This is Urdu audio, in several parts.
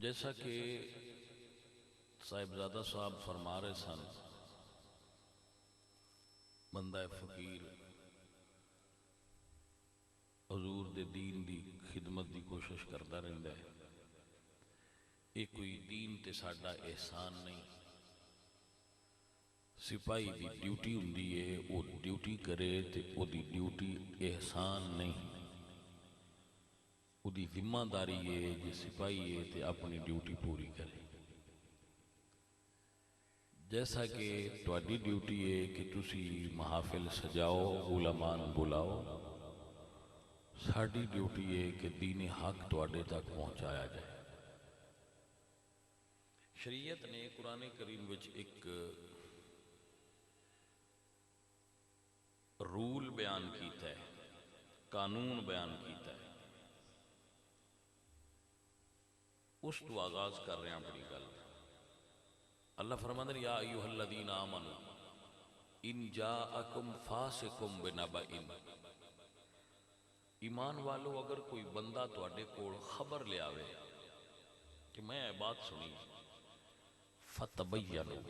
جیسا کہ صاحبزادہ صاحب فرما رہے سن، بندہ فقیر حضور دے دین دی خدمت دی کوشش کرتا رہتا ہے۔ یہ کوئی دین تے ساڈا احسان نہیں، سپاہی دی ڈیوٹی ہوندی ہے، وہ ڈیوٹی کرے تے وہ دی ڈیوٹی احسان نہیں، وہ دی ذمہ داری ہے جی سپاہی ہے تے اپنی ڈیوٹی پوری کرے۔ جیسا کہ تہاڈی ڈیوٹی ہے کہ تسی محافل سجاؤ، علماء بلاؤ، ساڈی ڈیوٹی ہے کہ دین حق تہاڈے تک پہنچایا جائے۔ شریعت نے قرآن کریم وچ ایک رول بیان کیتا ہے، قانون بیان کیتا ہے۔ اس تو آغاز کر رہے ہیں اپنی گل۔ اللہ فرماتا ہے یا ایھا الذین آمنوا ان جاءکم فاسق بنبأ، ایمان والو اگر کوئی بندہ تواڈے کول خبر لے آوے کہ میں بات سنی، فتبینوا،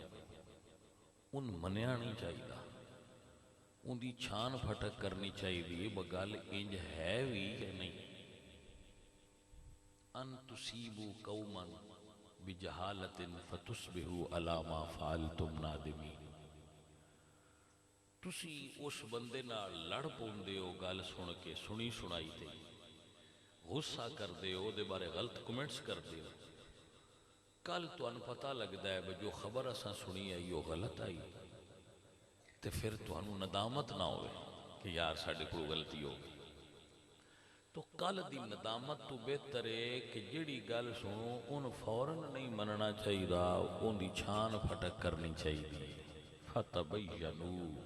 ان منیا نہیں چاہیے، ان دی چھان پھٹک کرنی چاہیے بگل انج ہے بھی یا نہیں۔ ان تصیبوا قوما بجہالت فتصبحوا علی ما فعلتم نادمین، تسی اس بندے نال لڑ پوندے ہو گل سن کے، سنی سنائی تے غصہ کر دے ہو، دے بارے غلط کمنٹس کر دے ہو، کل تو ان پتہ لگدا ہے جو خبر اساں سنی ہے یہ غلط آئی، تے پھر تو انو ندامت نہ ہوئے کہ یار ساڑھے کو غلطی ہو گئی۔ تو کل دی ندامت تو بہتر ہے کہ جڑی گل سنو ان فوراً نہیں مننا چاہیے، ان دی چھان پھٹک کرنی چاہیے۔ فتبینوا،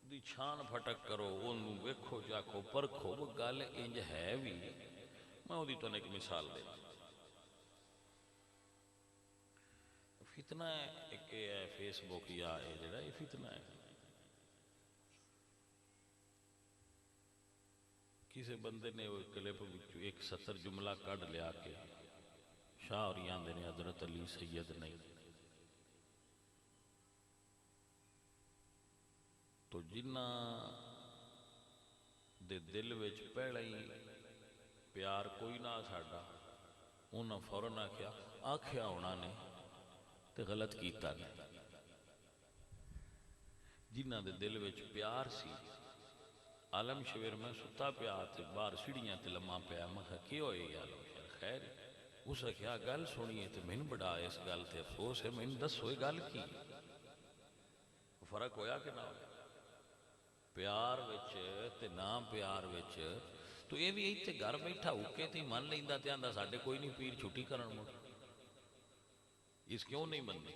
دی چھان پھٹک کرو، انو ویکھو جاکو پرکھو، وہ گل انج ہے بھی۔ میں وہ دی تو ایک مثال دے، فتنہ ہے ایک ہے فیس بک یا ہے جڑا یہ فتنہ ہے، کسی بندے نے وہ کلپ ایک 70 جملہ کڈ لیا کے شاہ اور یاندے نے حضرت علی سید نہیں، تو جنہ دے دل وچ پہلے ہی پیار کوئی نہ ساڈا، انہاں فوراً آکھیا ہونا نے تے غلط کیتا نہیں۔ جنہ دے دل وچ پیار سی، عالم شویر میں ستا پیا تے باہر سیڑھیاں تے لمحہ پیا، میں کہا کی ہوئے یا عالم شویر خیر؟ اس نے کیا گل سنیے تے میں بڑا اس گل تے افسوس ہے، میں دس ہوئے گل کی، فرق ہویا کہ نہ ہویا؟ پیار وچ تے نام پیار وچ، تو یہ بھی ایتھے گھر بیٹھا ہوکے تے من لیندا تے آندا ساڈے کوئی نہیں پیر چھٹی کرن مڑ، اس کیوں نہیں مننی؟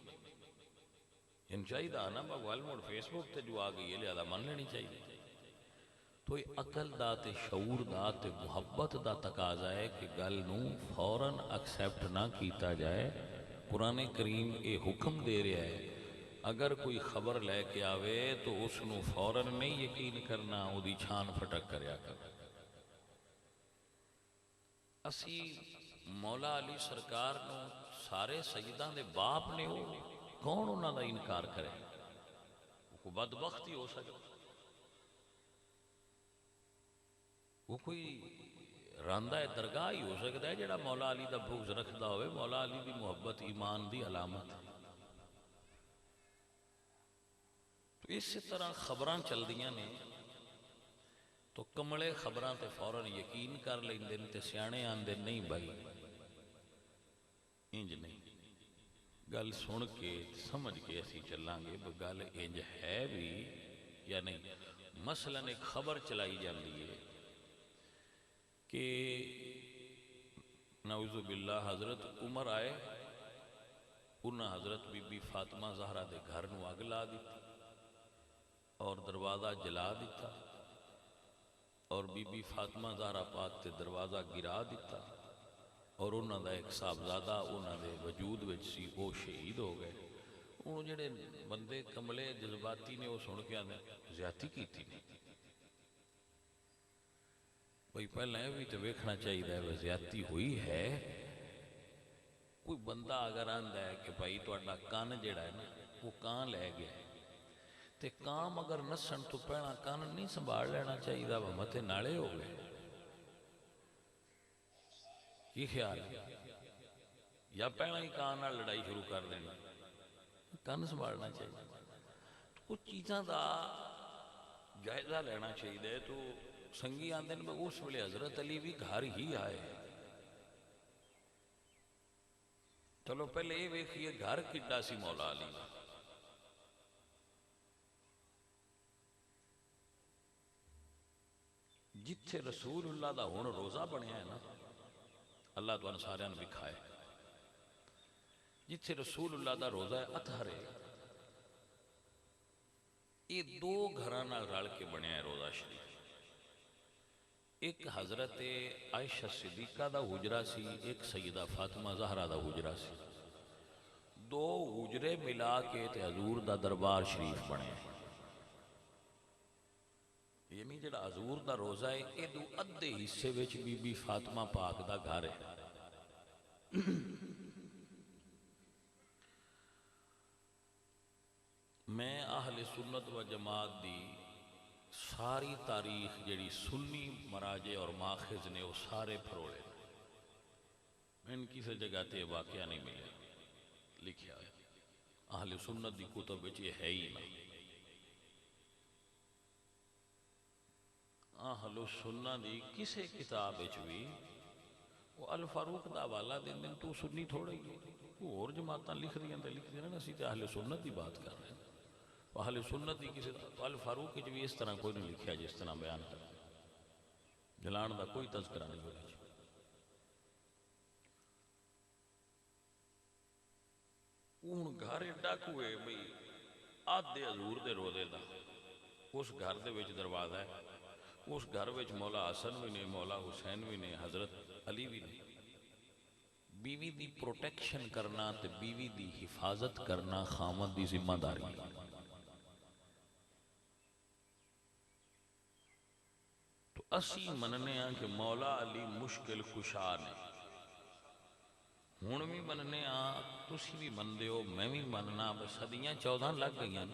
ان چاہیے نا بھگوال موڑ فیس بک تے جو آ گئی ہے لہذا من لینی چاہیے۔ تو یہ عقل دا تے شعور دا تے محبت دا تقاضا ہے کہ گل نو فوراً ایکسیپٹ نہ کیتا جائے۔ قرآن کریم اے حکم دے رہا ہے اگر کوئی خبر لے کے آوے تو اس نو فوراً نہیں یقین کرنا، او دی چھان پھٹک کریا کر۔ اسی مولا علی سرکار نو سارے سیداں دے باپ نے ہو، کون انہاں دا انکار کرے؟ وہ بدبخت ہی ہو سکتا، وہ کوئی راندہ درگاہ ہی ہو سکتا ہے جڑا مولا علی دا بغض رکھدا ہوئے۔ مولا علی دی محبت ایمان دی علامت ہے۔ تو اس طرح خبران چل دیاں نے تو کملے خبران تے فوراً یقین کر لیندے تے سیانے آندے نہیں بھائی انج نہیں، گل سن کے سمجھ کے اسی چلیں گے گل انج ہے بھی یا نہیں۔ مثلاً ایک خبر چلائی جاندی ہے کہ نعوذ باللہ حضرت عمر آئے، انہاں حضرت بی بی فاطمہ زہرہ دے گھر نو اگ لا دیتا اور دروازہ جلا دیتا، اور بی بی فاطمہ زہرہ پاک تے دروازہ گرا دیتا، اور انہاں دا ایک صاحبزادہ انہاں دے وجود وچ سی، وہ شہید ہو گئے۔ انہوں جڑے بندے کملے جذباتی نے وہ سن کے آنے زیادتی کی تھی، بھئی پہلے یہ بھی تو ویکھنا چاہیے ہے زیادتی ہوئی ہے. کوئی بندہ اگر آندا ہے کہ بھائی تہاڈا کان جڑا ہے نا وہ کان لے گیا ہے تے کام اگر نسن تو پہلا کان نہیں سنبھال لینا چاہیے وہ متے نالے ہو گئے. کی خیال ہے؟ یا پہلا ہی کان نال لڑائی شروع کر دینی؟ کان سنبھالنا چاہیے. کچھ چیزاں دا جائزہ لینا چاہیے. تو سنگی آندے نے اس ویلے حضرت علی بھی گھر ہی آئے. چلو پہلے یہ ویکھیے گھر کڈا سی مولا علی دا. جتھے رسول اللہ دا ہن روزہ بنیا ہے نا، اللہ تو سارے نے دکھائے، جتھے رسول اللہ دا روزہ ہے اطہر ہے، یہ دو گھراں نال رل کے بنیا ہے روزہ شریف. ایک حضرت عائشہ صدیقہ دا حجرہ سی، ایک سیدہ فاطمہ زہرا دا حجرہ سی. دو حجرے ملا کے تے حضور دا دربار شریف بنے. یعنی جڑا حضور دا روزہ ہے یہ دو ادھے حصے وچ بی بی فاطمہ پاک دا گھر ہے. میں اہل سنت و جماعت دی ساری تاریخ جڑی سنی مراجع اور ماخذ نے وہ سارے پھرولے. میں کسی جگہ تے واقعہ نہیں ملے لکھیا ہے. اہل سنت دی کتب وچ یہ ہے ہی نہ. اہل سنت دی کسے کتاب وچ بھی وہ الفاروق دا حوالہ دین دن تو سنی تھوڑا ہی وہ اور جماعتاں لکھ دیاں تے لکھ دیاں نا. اسی تے اہل سنت دی بات کر رہے ہیں. اہل سنت دی کسی الفاروق وچ بھی اس طرح کوئی نہیں لکھیا جس طرح بیان کر. جلان دا کوئی تذکرہ نہیں ہوئی. اون گھر ایڈا کوئے بھئی آدھے حضور دے روزے دا. اس گھر دے وچ دروازہ ہے. اس گھر وچ مولا حسن بھی نے، مولا حسین بھی نے، حضرت علی بھی نے. بیوی دی پروٹیکشن کرنا تے بیوی دی حفاظت کرنا خامد دی ذمہ داری. تو اسی مننے ہیں کہ مولا علی مشکل کشا نے. ہون بھی مننے ہیں، تسی بھی من دیو، میں بھی مننا. صدیاں 14 لگ گئی ہیں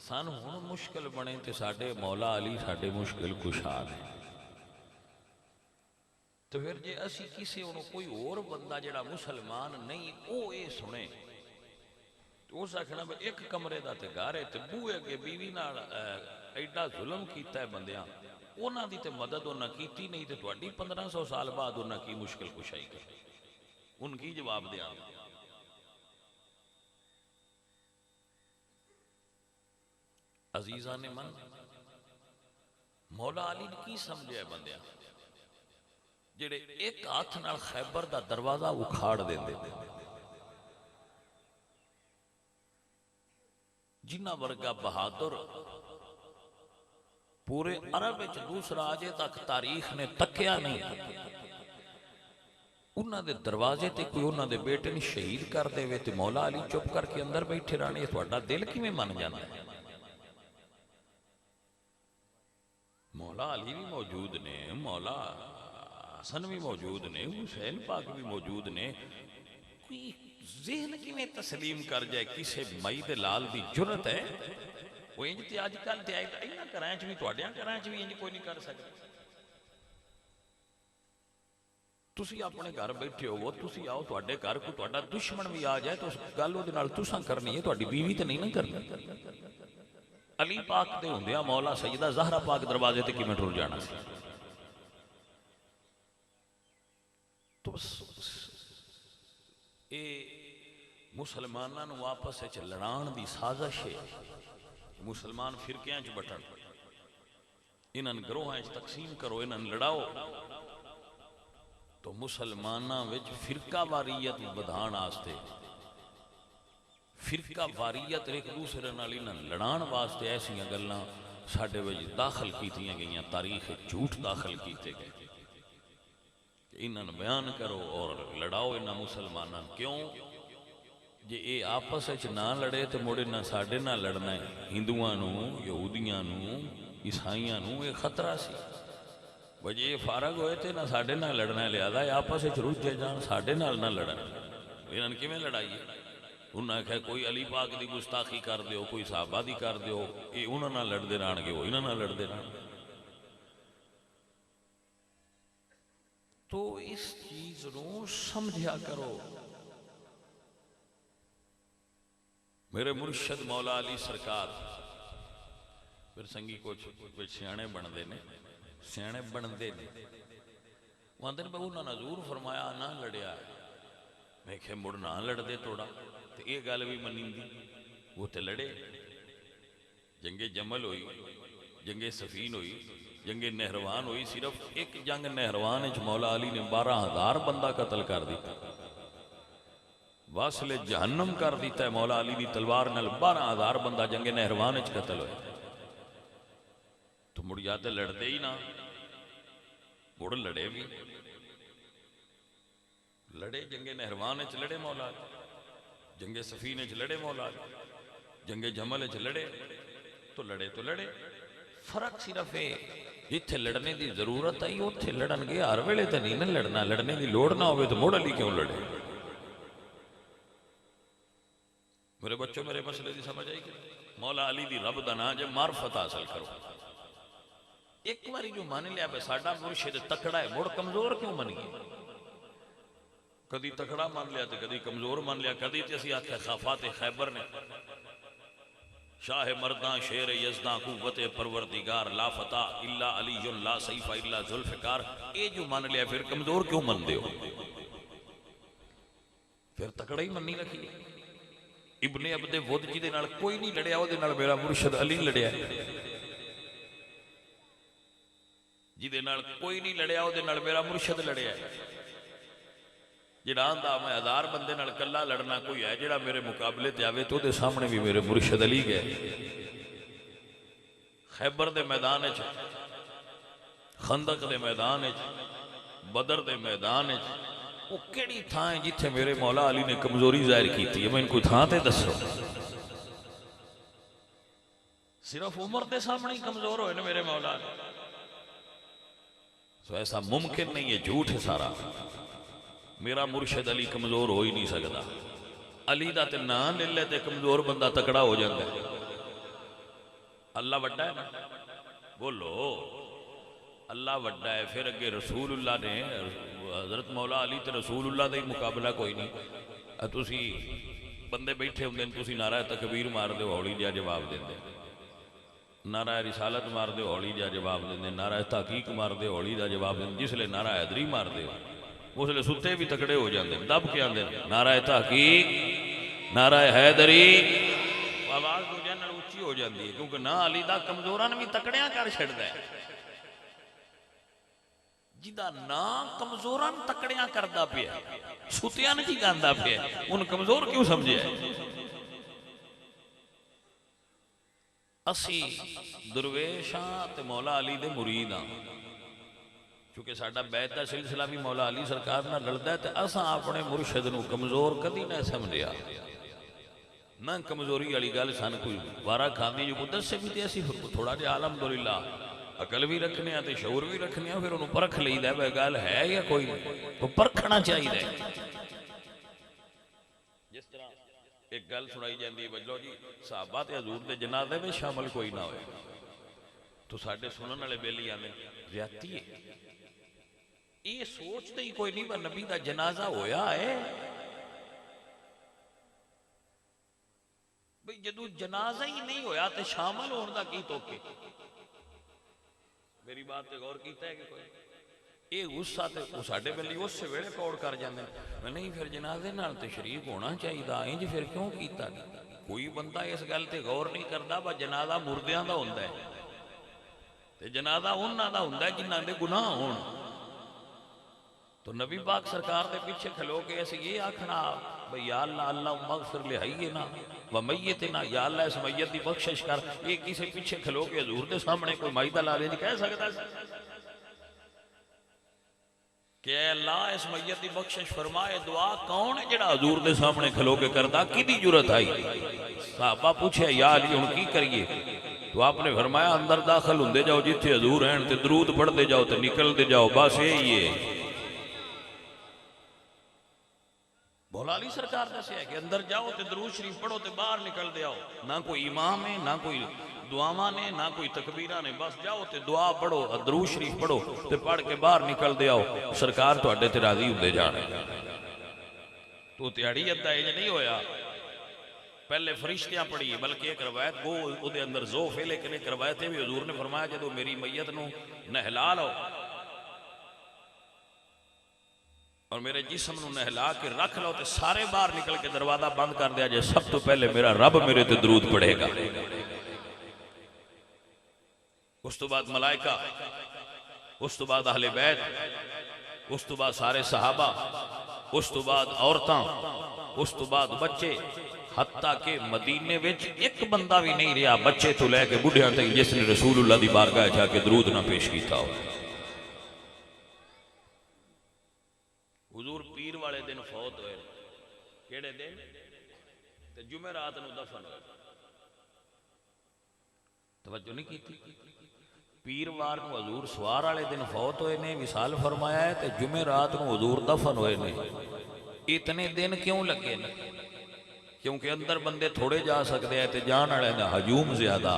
سان ہون مشکل بنے تے ساڑھے مولا علی ساڑھے مشکل کشا نے. تو پھر جے اسی کسی انہوں کوئی اور بندہ جڑا مسلمان نہیں او اے سنے تو اس آکھنا بھئی ایک کمرے دا تے گارے تے بوئے اگے بیوی نال ایڈا ظلم کیتا ہے بندیاں انہاں دی تے مدد انہاں کیتی نہیں تے تواڈی 1500 سال بعد انہاں کی مشکل کشائی کر ان کی جواب دیا. عزیزان من مولا علی نے کی سمجھے ہے بندیاں جڑے ایک ہاتھ نال خیبر دا دروازہ اکھاڑ دے دے جنہ ورگا بہادر پورے عرب وچ دوسرا آجے تک تاریخ نے تکیا نہیں. انہاں دے دروازے تے کوئی انہاں دے بیٹے نے شہید کر دے وے تے مولا علی چپ کر کے اندر بیٹھے رہنے. تہاڈا دل کیویں من جانا ہے؟ مولا علی بھی موجود نے، مولا حسن بھی موجود نے، حسین پاک بھی موجود نے. کوئی ذہن کیویں تسلیم کر جائے کسے مئی دے لال دی جرت ہے؟ وہ انج تے آج کل تے اینا کرانچ بھی تواڈیاں کرانچ بھی انج کوئی نہیں کر سکتا. تسی اپنے گھر بیٹھے ہو تسی آؤ تواڈے گھر کو تواڈا دشمن بھی آ جائے تو اس گل اودے نال تساں کرنی ہے، تواڈی بیوی تے نہیں نہ کرنی. علی پاک دے ہوندیا مولا سیدہ زہرا پاک دروازے تے کیویں ٹر جانا سی؟ تو اے مسلماناں نوں آپس وچ لڑان دی سازش ہے. مسلمان فرقیاں وچ بٹن، انہاں گروہاں وچ تقسیم کرو، انہاں لڑاؤ. تو مسلماناں وچ فرقہ واریت بدھان واسطے، فرقہ واریت ایک دوسرے نال انہاں لڑان واسطے ایسیاں گلاں ساڈے وچ داخل کیتیاں گئیاں، تاریخ جھوٹ داخل کیتے گئے. انہاں بیان کرو اور لڑاؤ انہاں مسلماناں. کیوں جے اے آپس وچ نہ لڑے تو مڑے نہ ساڈے نہ لڑنا ہے. ہندوؤں نوں، یہودیاں نوں، عیسائیاں نوں اے خطرہ سی. وجہ یہ فارغ ہوئے تھے نہ ساڈے نال لڑنا لیا آپس رجے جان ساڈے نال نہ لڑن انہاں نے کیویں لڑائیے انہاں نے کہا کوئی علی پاک دی گستاخی کر دیو کوئی صحابہ دی کر دیو یہ انہاں نال لڑدے رہن گے وہ انہاں نال لڑدے رہن گے تو اس چیز نو سمجھا کرو میرے مرشد مولا علی سرکار پھر سنگی کچھ سیانے بندے نے سیانے بندے نے وہ آندے نے بہو نہ نظور فرمایا نہ لڑیا ہے میں کہ مڑ نہ لڑ دے توڑا تو یہ گل بھی منی دی وہ تے لڑے جنگ جمل ہوئی جنگ سفین ہوئی جنگ نہروان ہوئی صرف ایک جنگ نہروان مولا علی نے 12,000 بندہ قتل کر دیتا واصل جہنم کر دیتا ہے مولا علی دی تلوار نال 12,000 بندہ جنگ نہروان قتل ہوئے تو مڑ جاتے لڑتے ہی نہ مڑ لڑے بھی لڑے جنگ نہروان لڑے مولا علی جنگ سفین لڑے مولا علی جنگ جمل لڑے تو لڑے فرق صرف ہے جتھے لڑنے دی ضرورت آئی اتھے لڑن گے ہر ویلے تے نہیں لڑنا لڑنے دی لوڑ نہ ہوئے تو مڑ علی کیوں لڑے میرے بچوں میرے مسئلے دی سمجھ آئی کہ مولا علی دی رب دا نام جے معرفت حاصل کرو ایک باری جو مان لیا پہ ساڈا مرشد تکڑا ہے مڑ کمزور کیوں بن گئے کدی تکڑا مان لیا تے کدی کمزور مان لیا کدی تے اسی آکھے خافات خیبر نے شاہ مردان شیر یزدان قوت پروردگار لا فتح الا علی لا سیف الا ذوالفقار اے جو مان لیا پھر کمزور کیوں من دے ہو پھر تکڑا ہی مننی رکھی ابن عبد ود جی دے نال کوئی نہیں لڑیا وہ دے نال میرا مرشد علی لڑیا جی دے نال کوئی نہیں لڑیا وہ دے نال میرا مرشد لڑیا جڑا آندا میں 1000 بندے نال کلا لڑنا کوئی ہے جڑا میرے مقابلے تے آوے تو دے سامنے بھی میرے مرشد علی گئے خیبر دے میدان وچ خندق دے میدان وچ بدر دے میدان وچ وہ کیڑی تھاں ہے جتھے میرے مولا علی نے کمزوری ظاہر کیتی ہے میں ان کو تھاں تے دسو صرف عمر دے سامنے ہی کمزور ہوئے نا میرے مولا علی تو ایسا ممکن نہیں ہے جھوٹ ہے سارا میرا مرشد علی کمزور ہو ہی نہیں سکتا علی دا تے نام لے لے تے کمزور بندہ تکڑا ہو جاتا ہے اللہ وڈا ہے نا بولو اللہ وڈا ہے پھر اگے رسول اللہ نے حضرت مولا علی تے رسول اللہ دا ہی مقابلہ کوئی نہیں تسی بندے بیٹھے ہوندے تسی نعرہ تکبیر مار دے ہولی جا جواب دیندے نعرہ رسالت مار دے ہولی جا جواب دیندے نعرہ تحقیق مار دے ہولی جا جواب دیندے جس لئے نعرہ حیدری مار دے اس لئے ستے بھی تکڑے ہو جاندے دب کے آندے نعرہ تحقیق نعرہ حیدری آواز ہو جانا اونچی ہو جاندی ہے کیونکہ نا علی دا کمزوران بھی تکڑیاں کر چھڑ دے جدا نا کمزوران تکڑیاں کردہ پہ ہے ستیاں نہیں گاندہ پہ ہے ان کمزور کیوں سمجھے ہے اسی درویشاں تے مولا علی دے مریداں چونکہ ساڑھا بیت دا سلسلہ بھی مولا علی سرکار نہ لڑتا ہے تے اساں اپنے مرشد نو کمزور کدی نہ سمجھیا نہ کمزوری علی گل سن کوئی وارا کھاندی جو قدس سے بھی تے اسی تھوڑا جا الحمدللہ عقل بھی رکھنے ہیں تے شعور بھی رکھنے ہیں پھر انہوں پرکھ لئی دے بے گال ہے یا کوئی وہ پرکھنا چاہیے دے جس طرح ایک گل سنائی جاندی ہے بجلو جی صحابہ تے حضور دے جنازے میں شامل کوئی نہ ہوئے تو ساڑھے سنن والے بیلی آنے زیادتی ہے یہ سوچتے ہی کوئی نہیں نبی دا جنازہ ہویا ہے بھئی جدو جنازہ ہی نہیں ہویا تے شامل ہوندہ کی توکے میری بات تے غور کیتا ہے کہ کوئی یہ غصہ تے ساڑھے بلی اس سے ویڑے کوڑ کر جاندے میں نہیں پھر جنازے نال تے شریک ہونا چاہیے دا انج پھر کیوں کیتا کوئی بندہ اس گل تے غور نہیں کردا با جنازہ مردیاں دا ہوندہ ہے تے جنازہ انہاں دا ہوندہ ہے جنہاں دے گناہ ہون تو نبی پاک سرکار دے پیچھے کھلو کے ایسے یہ آکھنا بھئی یا اللہ اللہ مغفر لے حینا و میتنا یا اللہ اس میت دی بخشش کر یہ کسی پیچھے کھلو کے حضور دے سامنے کوئی مائدہ لالے نہیں کہہ سکتا کہ اے اللہ اس میت دی بخشش فرمائے دعا کون ہے جڑا حضور دے سامنے کھلو کے کردہ کی دی جرت آئی صحابہ پوچھے یا علی ان کی کریے تو آپ نے فرمایا اندر داخل ہوندے جاؤ جتھے حضور ہیں تے درود پڑھتے جاؤ تے نکلتے جاؤ، بس یہی ہے۔ مولا علی سرکار دسیا ہے کہ اندر جاؤ تے درود شریف پڑھو تے باہر نکل دے آؤ، نہ کوئی امام ہے نہ کوئی دعاواں نے نہ کوئی تکبیراں نے، بس جاؤ تے دعا پڑھو درود شریف پڑھو تے پڑھ کے باہر نکل دے آؤ، سرکار تواڈے تے راضی ہوندے جان۔ تو تیاڑی ادھا یہ نہیں ہویا پہلے فرشتیاں پڑھی بلکہ ایک روایت وہ او دے اندر ذوف ہے، لیکن ایک روایت ہے بھی حضور نے فرمایا جدو میری میت نو نہلا لو اور میرے جسم نو نہلا کے رکھ لو تے سارے باہر نکل کے دروازہ بند کر دیا جائے، سب تو پہلے میرا رب میرے تے درود پڑھے گا، اس تو بعد ملائکہ، اس تو بعد اہل بیت، اس تو بعد سارے صحابہ، اس تو بعد عورتاں، اس تو بعد بچے، حتیٰ کہ مدینے وچ ایک بندہ بھی نہیں رہا بچے تو لے کے بڑھیاں تک جس نے رسول اللہ دی بارگاہ جا کے درود نہ پیش کیتا ہو۔ حضور پیر والے دن فوت ہوئے، کیڑے دن؟ تے جمعرات نو دفن ہوئے۔ توجہ نہیں کیتی؟ پیر وار نو حضور سوار والے دن فوت ہوئے نے، وصال فرمایا ہے تے جمعرات نو حضور دفن ہوئے نے۔ اتنے دن کیوں لگے نا؟ کیونکہ اندر بندے تھوڑے جا سکتے ہیں تے جان والے دا ہجوم زیادہ،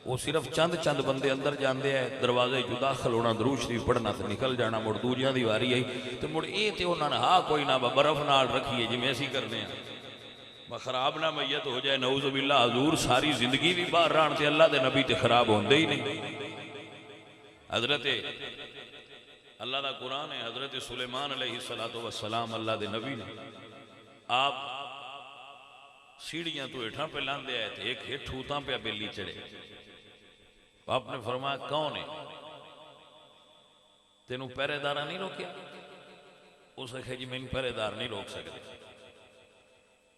وہ صرف چند چند بندے اندر جاندے ہیں، دروازے جو داخل ہونا درود شریف پڑھنا تے نکل جانا، مڑ دوجیاں دی واری آئی تے مڑ اے تے انہاں نے ہاں کوئی نہ برف نال رکھیے جی میں اسی کرنے ہیں، خراب نہ میت ہو جائے نعوذ باللہ۔ حضور ساری زندگی بھی باہر رہن تے اللہ دے نبی تے خراب ہوندے ہی نہیں۔ حضرت اللہ دا قرآن ہے، حضرت سلیمان علیہ السلام اللہ دے نبی نے، آپ سیڑھیاں تو ہٹھاں پہ لاندے آئے تھے، ایک ہٹھوتاں پہ بیلی چڑھے، آپ نے فرمایا کون ہے؟ تینوں پہرے دارہ نہیں روکیا؟ اس نے کہا جی میں پہرے دار نہیں روک سکتے۔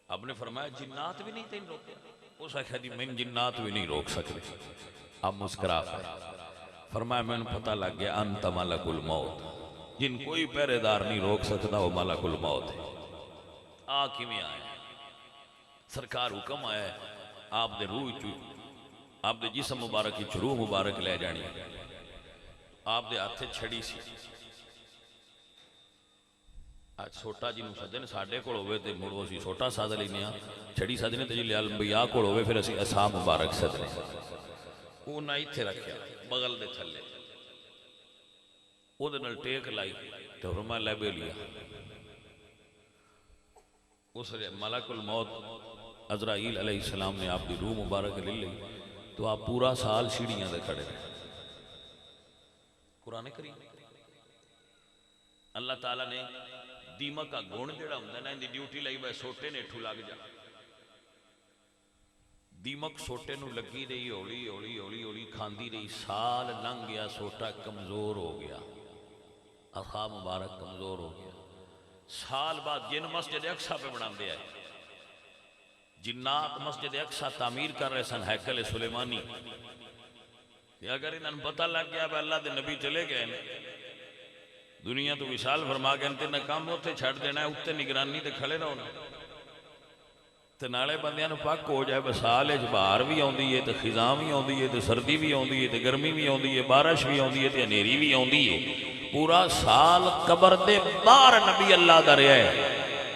آپ نے فرمایا جنات بھی نہیں تین روکیا؟ اس نے کہا جی میں جنات بھی نہیں روک سکتے۔ آپ مسکرا پائے، فرمایا میں نے پتہ لگ گیا انت ملک الموت، جن کوئی پہرے دار نہیں روک سکتا وہ ملک الموت ہے۔ آکی میں آئے سرکار حکم آیا ہے آپ دے روح چو، آپ دے جسم مبارک کی روح مبارک لے جانی، آپ دے ہاتھے چھڑی سی، آج سوٹا جی نو سدن ساڑھے کوڑ ہوئے تے مڑو سی سوٹا سادھ لینے ہیں، چھڑی سادھنے تے جی لے انبیاء کوڑ ہوئے پھر اسی اصحاب مبارک سدنے، وہ نہ ہی تھے رکھیا بغل دے تھلے، وہ دے نل ٹیک لائی تو فرمایا لے بے لیا، اس ملک الموت عزرائیل علیہ السلام نے آپ کی روح مبارک لے لی، تو آپ پورا سال سیڑھیاں دے کھڑے رہے۔ قرآن کریم اللہ تعالیٰ نے دیمک کا گون جڑا ہوں نا اندی ڈیوٹی لائی بھائی سوٹے نے اٹھو لگ جا، دیمک سوٹے نو لگی رہی ہولی ہولی ہولی ہولی کھاندی رہی، سال لنگ گیا، سوٹا کمزور ہو گیا، اخا مبارک کمزور ہو گیا، سال بعد جن مسجد اقصی پہ بنا دیا ہے، جنات مسجد اقصی تعمیر کر رہے سن ہیکل سلیمانی، کہ اگر انہوں پتہ لگ گیا کہ اللہ دے نبی چلے گئے دنیا تو وشال فرما کے انتے نہ کام ہوتے چھڑ دینا ہے، اتے نگرانی تے کھڑے رہو نا تے نالے بندیاں نو پاک ہو جائے، بسال اچ بہار بھی آندی ہے تے خزاں بھی آندی ہے تے سردی بھی آندی ہے تے گرمی بھی آندی ہے، بارش بھی آندی ہے تے انھیری بھی آندی ہے، پورا سال قبر دے باہر نبی اللہ دا رہا ہے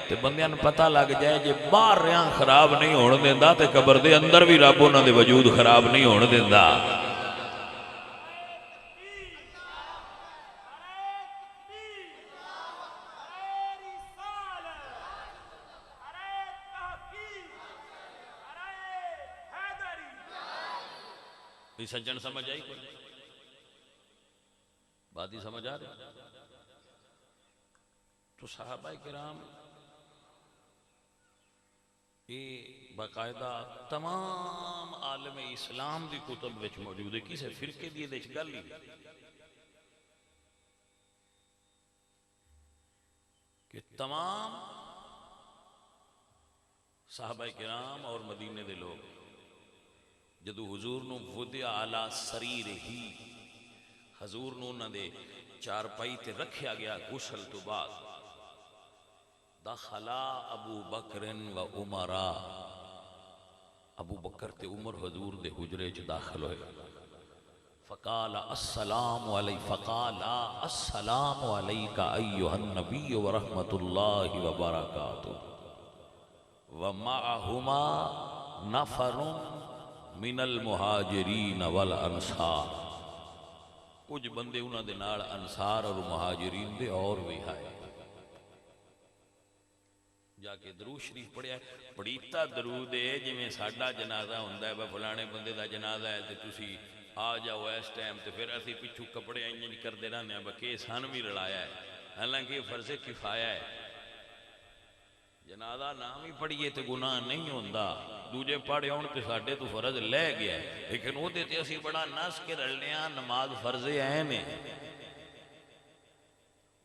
تے بندیاں نو پتہ لگ جائے جے باہر رہاں خراب نہیں ہون دیندا تے قبر دے اندر بھی رب انہاں دے وجود خراب نہیں ہون دیندا۔ سجن سمجھ آئی کوئی بات ہی سمجھ آ رہی؟ تو صحابہ کرام یہ باقاعدہ تمام عالم اسلام دی کتب وچ موجود ہے، کسے فرقے دی وچ گل ہی کہ تمام صحابہ کرام اور مدینے دے لوگ جدو حضور نو وضع علی سریر ہی، حضور نو انہاں دے چار پائی تے رکھیا گیا غسل تو بعد، دخلا ابو بکر و عمرہ، ابو بکر تے عمر حضور دے حجرے چ داخل ہوئے فقال السلام علیک ایھا النبی ورحمۃ اللہ وبرکاتہ ومعہما نفر من المہاجرین والانصار، کچھ بندے انہاں دے نال انصار اور مہاجرین دے اور بھی آئے۔ جا کے درود شریف پڑھیا ہے، پڑھیتا درود ہے جویں ساڈا جنازہ ہوندا ہے، فلانے بندے دا جنازہ ہے تے تسی آ جاؤ اس ٹائم تے پھر اسی پچھو کپڑے انج کردے رہنے ہیں بکے سان بھی رلایا ہے، حالانکہ یہ فرض کفایہ ہے۔ جنازہ نام ہی پڑھیے تے گناہ نہیں ہوندا، دوجے پڑھے ہون تے ساڈے تو فرض لے گیا ہے، لیکن وہ تے اسی بڑا نس کے رلنے ہاں نماز فرض عین ہے،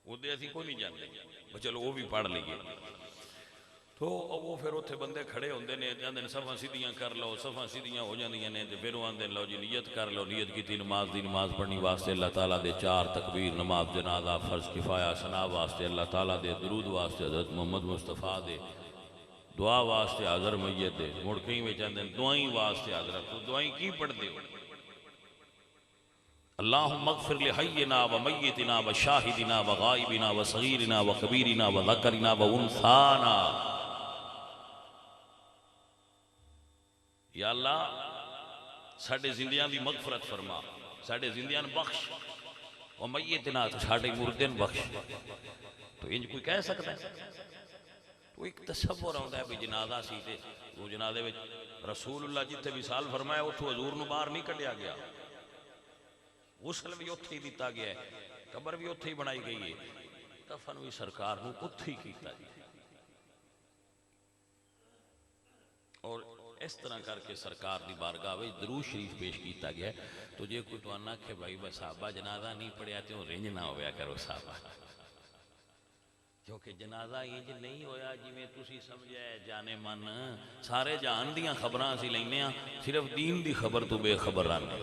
وہ تے اسی کوئی نہیں جانتے، چلو وہ بھی پڑھ لیے۔ تو وہ پھر اتنے بندے کھڑے ہوندے نے، جاندے صفاں سیدھیاں کر لو، صفاں سیدھیاں ہو جاندیاں نے تے پھر وہ آندے لو جی نیت کر لو، نیت کیتی نماز دی، نماز پڑھنی واسطے اللہ تعالیٰ دے 4 تکبیر، نماز جنازہ فرض کفایہ، ثنا واسطے اللہ تعالیٰ دے، درود واسطے حضرت محمد مصطفیٰ دے، دعا واسطے حاضر میت دے، مڑ کہیں میں چاندے دعائیں واسطے حضرت، تو دعائیں کی پڑھ دے ہو؟ اللہم اغفر لحینا و میتنا و شاہدنا و غائبنا و صغیرنا و کبیرنا و ذکرنا و انثانا۔ یا اللہ ساڑھے زندیاں دی مغفرت فرما، ساڑھے زندیاں بخش، و میتنا تو ساڑھے مردن بخش۔ تو انج کوئی کہہ سکتا ہے؟ تو ایک تصور ہوتا ہے بھی جنازہ سی تے وہ جنازے میں رسول اللہ جتنے بھی سال فرمایا اتھو حضور نو باہر نہیں کٹیا گیا، غسل بھی اتھے ہی دیتا گیا ہے، قبر بھی اتھے ہی بنائی گئی ہے، کفن بھی سرکار نو اتھے ہی کیتا گیا، اور اس طرح کر کے سرکار دی بارگاہ میں درود شریف پیش کیتا گیا ہے۔ تو جے کوئی تو آنا کہ بھائی بس صحابہ جنازہ نہیں پڑھیا تو رنج نہ ہویا کرو صحابہ، کیونکہ جنازہ انج نہیں ہویا جی میں تسی سمجھا ہے جانے من، سارے جہان دیاں خبراں سی لینے ہاں، صرف دین دی خبر تو بے خبر رہنے،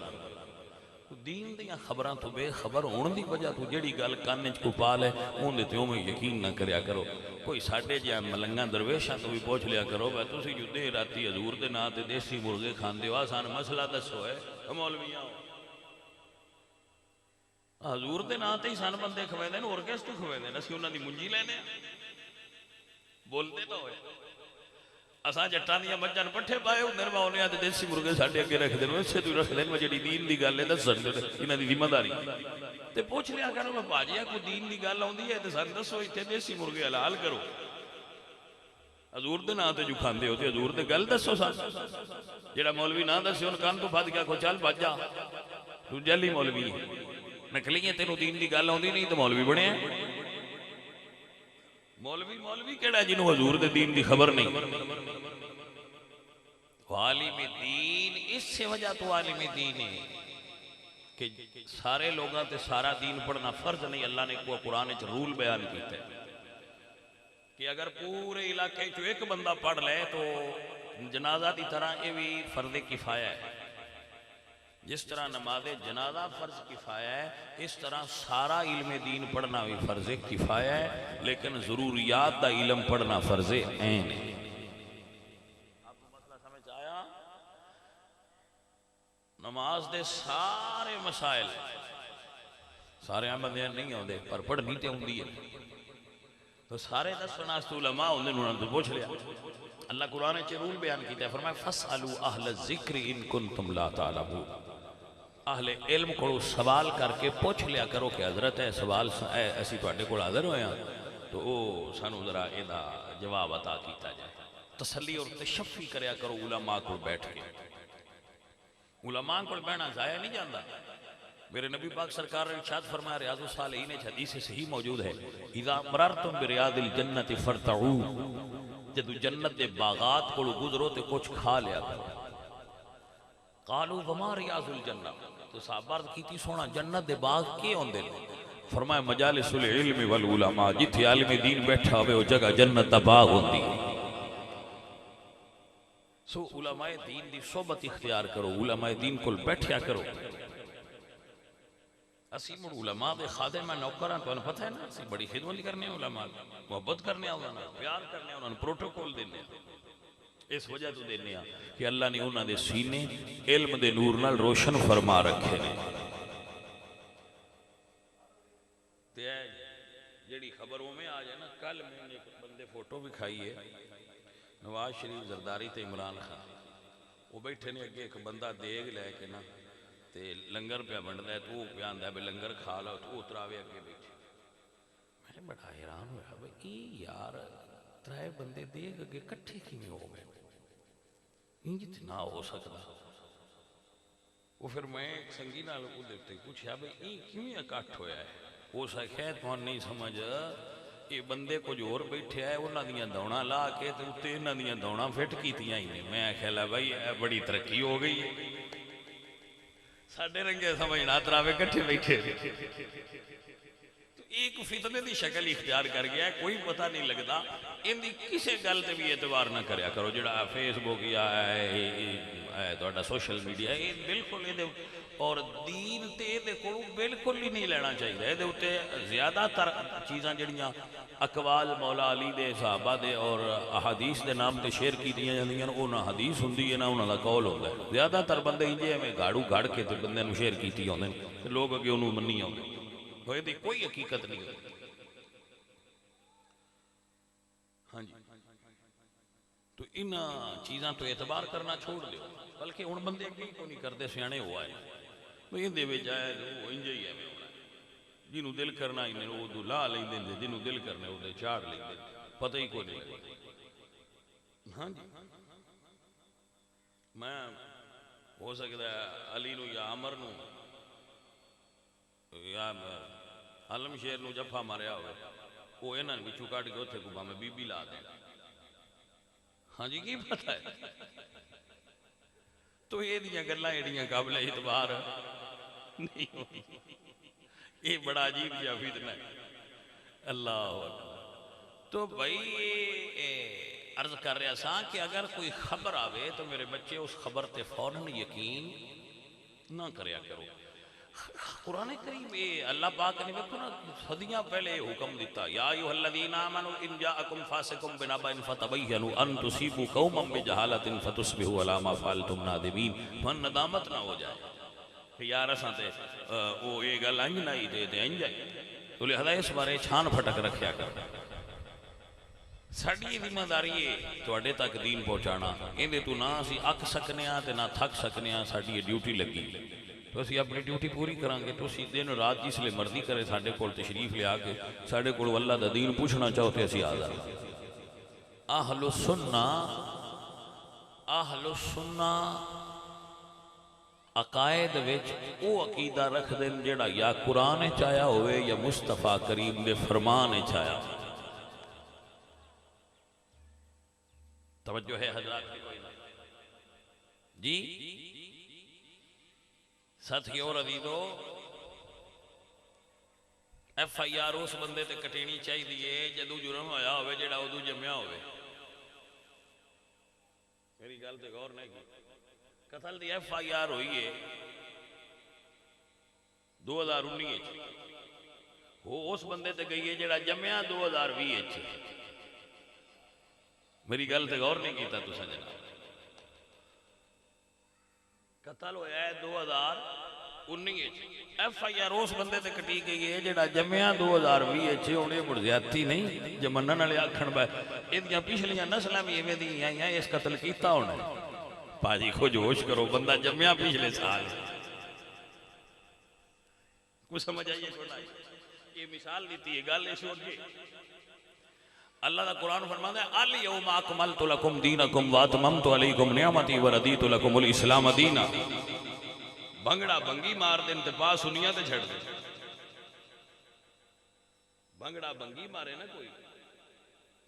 دین دیاں خبراں تو بے خبر ہون دی وجہ تو جیڑی گل کاننے کو پال ہے اون دیتے ہوں میں یقین نہ کریا کرو۔ کوئی ساڑھے جہاں ملنگاں درویشاں تو بھی پوچھ لیا کرو بھائی تسی جو دے راتی حضور دے نا تے دیسی مرغے کھان دے آسان مسئلہ دسو ہے مولویاں حضور دے نا تے ہی سان بندے کھوے دیں اور کس تو کھوے دیں اسی انہاں دی منجی لینے بول دے تو ہوئے اساں جٹان دیا مجھان پٹھے پائے ہوں نرما ہونے آتے دیسی مرغے ساڑھے اگے رکھ دیں اسے تو رکھ دیں مجھے دین دی گل ہے دس سکتے انہاں دی ذمہ داری تے پوچھ لیا کرو میں باجیا کوئی دین دی گل ہوندی ہے تے سان دسو اتنے دیسی مرغے حلال کرو حضور دے نا تے جو کھاندے ہوتے حضور دے گل دسو سان جیڑا مولوی نا دسے ان کان تو بھاد گیا کو چل بھاج جا تو جلی مولوی نکلی ہیں تینوں دین دی گل ہوندی نہیں تو مولوی بنے ہیں مولوی کیڑا جنہوں حضور دے دین دی خبر نہیں۔ عالم دین اس سے وجہ تو عالم دین ہے کہ سارے لوگاں تے سارا دین پڑھنا فرض نہیں، اللہ نے کوئی قرآن چ رول بیان کیتا ہے کہ اگر پورے علاقے چو ایک بندہ پڑھ لے تو جنازہ دی طرح یہ بھی فرض کفایہ ہے، جس طرح نماز جنازہ فرض کفایہ ہے اس طرح سارا علم دین پڑھنا بھی فرض کفایہ ہے، لیکن ضروریات دا علم پڑھنا فرض عین ہے۔ آپ کو مسئلہ سمجھ آیا؟ نماز دے سارے مسائل سارے بندے نہیں ہوندے پر پڑھنی تے ہوندی ہے تو سارے دسنا تو علماء ہوندے انہوں نے پوچھ لیا۔ اللہ قرآن چ رول بیان کیتا ہے فرمایا فَاسْأَلُوا أَهْلَ الذِّكْرِ إِن كُنتُمْ لَا تَعْلَمُونَ، اہل علم کو سوال کر کے پوچھ لیا کرو کہ حضرت ہے سوال ایسی تواڈے کول حاضر ہویا تو او سانو ذرا ادا جواب عطا کیتا جائے، تسلی اور تشفی کریا کرو علماء کو بیٹھ کے، علماء کو بیٹھنا ضائع نہیں جاندا۔ میرے نبی پاک سرکار نے ارشاد فرمایا ریاض الصالحین حدیث صحیح موجود ہے اذا مررتم بریاض الجنت فرتعوا، جدو جنت دے باغات کو گزرو تے کچھ کھا لیا کرو۔ قالوا وما ریاض الجنہ، تو صحابہ عرض کیتی سونا جنت دے باغ کے ہوندے نے؟ فرمایا مجالس العلم والعلماء، جتھے عالم دین بیٹھا ہوئے وہ جگہ جنت دا باغ ہوندی ہے۔ سو علماء دین دی صحبت اختیار کرو، علماء دین کل بیٹھیا کرو۔ اسی مڑ علماء دے خادم نوکراں تو انہوں پتہ ہے نا اسی بڑی خدمت کرنے علماء محبت کرنے انہوں پیار کرنے انہوں پروٹوکول دینے اس وجہ تو دینے کہ اللہ نے انہوں دے سینے علم دے نور نال روشن فرما رکھے نے. جیڑی خبروں میں آ جائے نا، کل میں نے ایک بندے فوٹو بھی کھائی ہے، نواز شریف زرداری تے عمران خان، وہ بیٹھے نے اگے ایک بندہ دیگ لے کے نا تے لنگر پہ بنڈا ہے، تو وہ پہ آندا ہے بے لنگر کھا لو، تو وہ تراوے اگے بیٹھے. میں بڑا حیران ہوا بھئی یار ترائے بندے دیگ اگے کٹھے کیویں ہو گئے؟ انج تے نہ ہو سکتا. وہ پھر میں ایک سنگی نال کو دیکھتے پوچھا بھئی این کیویں اکٹھ ہویا ہے؟ وہ سکھے تو نہیں سمجھ یہ بندے کچھ اور بیٹھے آئے انہاں دیاں دوڑاں لا کے تے اتے انہاں دیاں دوڑاں فٹ کیتیاں ہی نہیں. میں خیال بھائی بڑی ترقی ہو گئی ہے، ساڈے رنگے سمجھنا تراوے کٹھے بیٹھے. ایک فتنے دی شکل اختیار کر گیا ہے، کوئی پتہ نہیں لگتا. ان دی کسے گل تے بھی اعتبار نہ کریا کرو. جڑا فیس بک یا تہاڈا سوشل میڈیا یہ بالکل یہ اور دین تے دے کولوں بالکل ہی نہیں لینا چاہیے. یہ اوتے زیادہ تر چیزاں جڑیاں اقوال مولا علی دے صحابہ دے اور احادیث دے نام تے شیئر کیتیاں جاندیاں نے، نہ حدیث ہوندی ہے نہ انہاں دا قول ہوندا ہے. زیادہ تر بندے انجے میں گاڑو گھڑ کے تے بندے نوں شیئر کیتی ہوندے نے، لوگ اگے انہوں منی ہوندے، ہوئے دی کوئی حقیقت نہیں ہوتی. ہاں جی، تو ان چیزاں تو اعتبار کرنا چھوڑ دیو. بلکہ ان بندے کی کو نہیں کرتے، سیانے ہوا ہے ان دے وچ آئے وہ انجے ہی ہے. جنہوں دل کرنا ہی وہ دو لا لیں دیں، جنہوں دل کرنے وہ دے چاڑ لیں دیں، پتہ ہی کو نہیں لگے. ہاں جی، میں ہو سکتا ہے علی نو یا عمر نو یا عالم شیر نو جفا ماریا ہوئے، وہ انہاں نے بچو کٹ کے اتھے کو میں بی بی لا دیں. ہاں جی، کی پتہ ہے؟ تو یہ دیاں گلاں ایڑیاں قابل اعتبار نہیں ہوئی. یہ بڑا عجیب جا فتنہ ہے. اللہ اکبر. تو بھائی عرض کر رہا سا کہ اگر کوئی خبر آوے تو میرے بچے اس خبر تے فوراً یقین نہ کریا کرو. قرآن کریم اللہ پاک نے ویکھو نا صدیاں پہلے حکم دیتا، یا ایھا الذین آمنوا ان جاءکم فاسق بنبأ فتبینوا ان تصیبوا قوما بجہالۃ فتصبحوا علی ما فعلتم نادمین. تو ندامت نہ ہو جائے کہ یار اساں تے وہ یہ گل انج نہیں دے دے انج ہے. تو لہذا اس بارے چھان پھٹک رکھیا کر. ساڈی ذمہ داری ہے تواڈے تک دین پہنچانا. ایندے تو نہ اسی اک سکنے ہاں تے نہ تھک سکنے ہاں. ساڈی ڈیوٹی لگی تو اسی اپنی ڈیوٹی پوری کریں گے. تو اسی دن رات جس لئے مرضی کرے ساڈے کول تشریف لے آ کے ساڈے کول اللہ دا دین پوچھنا چاہو تے اسی حاضر. اہل السنہ عقائد وچ او عقیدہ رکھ دین جڑا یا قرآن چایا ہوئے یا مصطفیٰ کریم دے فرمان چایا. توجہ ہے حضرات کی کوئی نہ جی؟ ساتھیو عزیزو، ایف آئی آر اس بندے تے کٹینی چاہیے جدو جرم ہویا ہوئے جڑا ادو جمعہ ہوئے. میری گل تے غور نہیں کی. قتل دی ایف آئی آر ہوئی ہے 2019 وہ اس بندے تے گئی ہے جڑا جمعہ 2020. میری گل تے غور نہیں کیتا تو سجنا. قتل ہویا ہے 2019. ایف آئی آر اس بندے تے کٹی گئی ہے جڑا جمعہ 2020. انہیں مڑ زیادتی نہیں جمنن والے آکھن بے ایدیاں پچھلیاں نسلاں بھی ایویں دی آئیاں اس قتل کیتا ہونا. پاجی کچھ ہوش کرو، بندہ جمعہ پچھلے سال. کچھ سمجھ آئیے چھوٹا یہ مثال دیتی ہے گل اس وقت. اللہ دا قرآن فرماتا ہے الیوم اکملت لکم دینکم واتممت علیکم نعمتی وردیت لکم الاسلام دینا. بنگڑا بنگی مار دین تے پا سنیاں تے چھڑ دے. بنگڑا بنگی مارے نا کوئی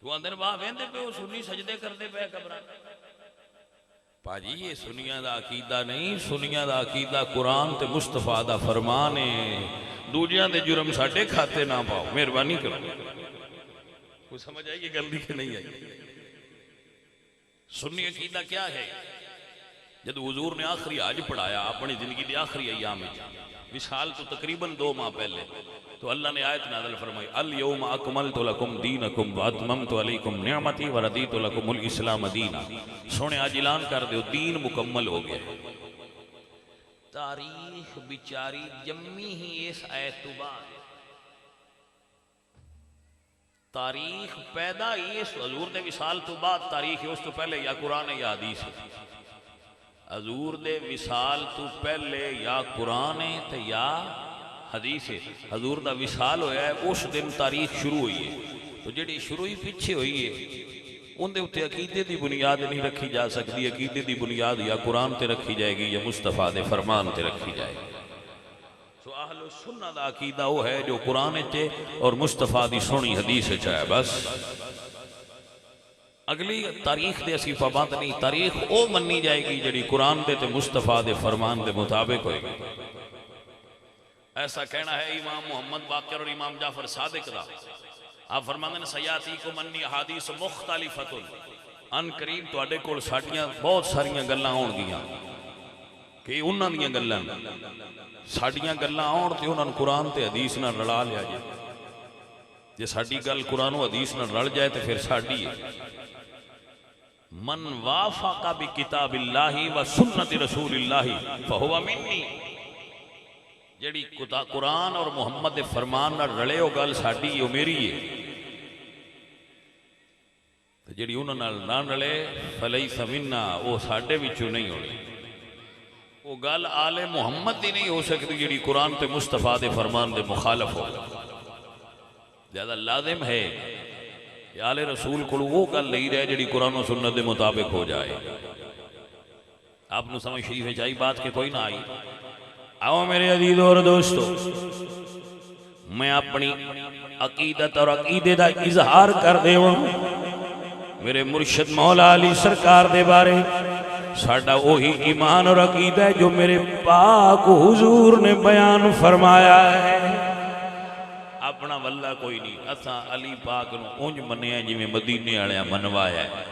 تو اندر واہ ویندے پہ وہ سنی سجدے کردے پہ قبران. پاجی یہ سنیاں دا عقیدہ نہیں، سنیاں دا عقیدہ قرآن تے مصطفیٰ دا فرمان ہے. دوجیاں دے جرم ساڈے کھاتے نہ پاؤ، مہربانی کرو. کوئی سمجھ آئیے گل کہ نہیں آئی؟ سنی عقیدہ کیا ہے؟ جب حضور نے آخری حج پڑھایا اپنی زندگی دے آخری ایام میں وصال تو تقریباً 2 ماہ پہلے تو اللہ نے آیت نازل فرمائی الیوم اکملت لکم دینکم واتممت علیکم نعمتی وردیت لکم الاسلام دینا. سونے آج اعلان کر دیو دین مکمل ہو گیا. تاریخ بیچاری جمی ہی اس آیت تو بعد، تاریخ پیدا ہی اس حضور دے وصال تو بعد تاریخ ہے، اس تو پہلے یا قرآن ہے یا حدیث ہے. حضور دے وصال تو پہلے یا قرآن ہے تے یا حدیث ہے. حضور دا وصال ہویا ہے اس دن تاریخ شروع ہوئی ہے. تو جڑی شروع ہی پیچھے ہوئی ہے ان دے اتے عقیدے دی بنیاد نہیں رکھی جا سکتی. عقیدے دی بنیاد یا قرآن تے رکھی جائے گی یا مصطفیٰ دے فرمان تے رکھی جائے گی. تو اہل سنہ دا عقیدہ وہ ہے جو قرآن تے اور مصطفیٰ دی سونی حدیث چاہے. بس اگلی تاریخ دے اسی پابند نہیں. تاریخ او منی جائے گی جڑی قرآن دے تے مصطفیٰ دے فرمان دے مطابق ہوئے گی. ایسا کہنا ہے امام محمد باقر اور امام جعفر صادق دا. آپ فرماندے ہیں سیاتیکم انی احادیث مختلفۃ، ان قریب تواڈے کول ساڈیاں بہت ساریاں گلاں ہون گیاں کہ انہاں دیاں گلاں ساڈیاں گلاں آن تے انہاں نوں قرآن تے حدیث نال رلا لیا جائے. جے ساڈی گل قرآن و حدیث نال رل جائے تے پھر ساڈی ہے. من وافق بکتاب اللہ و سنت رسول اللہ فہو منی. جڑی قرآن اور محمد فرمان نہ رلے ہو گل ساڈی او میری ہے. جڑی انہاں نال نہ رلے فلیس منا او ساڈے وچوں نہیں ہونی. وہ گل آل محمد دی نہیں ہو سکتی جڑی قرآن تے مصطفیٰ دے فرمان دے مخالف ہو. لہذا لازم ہے کہ آل رسول کو وہ گل نہیں رہے جڑی قرآن و سنت دے مطابق ہو جائے. آپ نے سمجھ شریف چاہیے بات کہ کوئی نہ آئی. آؤ میرے عزیز اور دوستو، میں اپنی عقیدت اور عقیدے دا اظہار کر دے ہوں. میرے مرشد مولا علی سرکار دے بارے ساڈا وہی ایمان اور عقیدہ ہے جو میرے پاک حضور نے بیان فرمایا ہے. اپنا واللہ کوئی نہیں. اساں علی پاک نو اونج منیا جی میں مدینے والےاں منوایا ہے.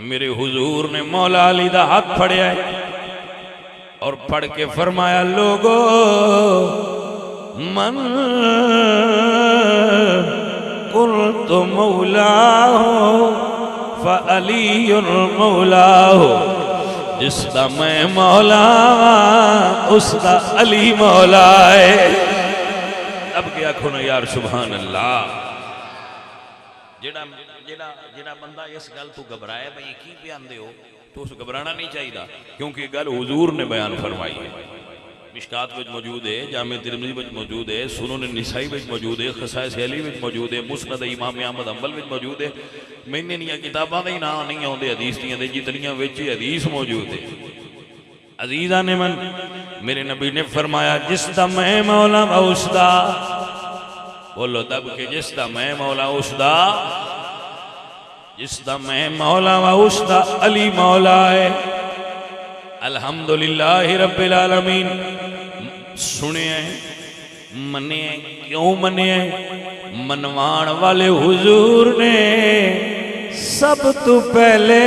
میرے حضور نے مولا علی دا ہاتھ پھڑیا ہے اور پڑھ کے فرمایا لوگو من قلت مولاہ فعلی مولاہ. جس دا میں مولا اس دا علی مولا ہے. اب کیا کھونا یار سبحان اللہ. جڑا بندہ اس گل تو گھبرائے بھئی کی بیان دے ہو تو اس گھبرانا نہیں چاہیے کیونکہ گل حضور نے بیان فرمائی ہے. مشکات وچ موجود ہے، جامع ترمذی وچ موجود ہے، سنن النسائی وچ موجود ہے، خصائص علی وچ موجود ہے، مسند امام احمد حنبل وچ موجود ہے. میں نے نہیں کتاباں دے نام نہیں آندے حدیث دیاں دے جتنیاں وچ حدیث موجود ہے. عزیزاں نے من میرے نبی نے فرمایا جس دا میں مولا اس دا، بولو دب کہ جس دا میں مولا اس دا، جس دا میں مولا اس دا علی مولا ہے. الحمدللہ رب العالمین. سنے منے کیوں منے منوان والے حضور نے سب تو پہلے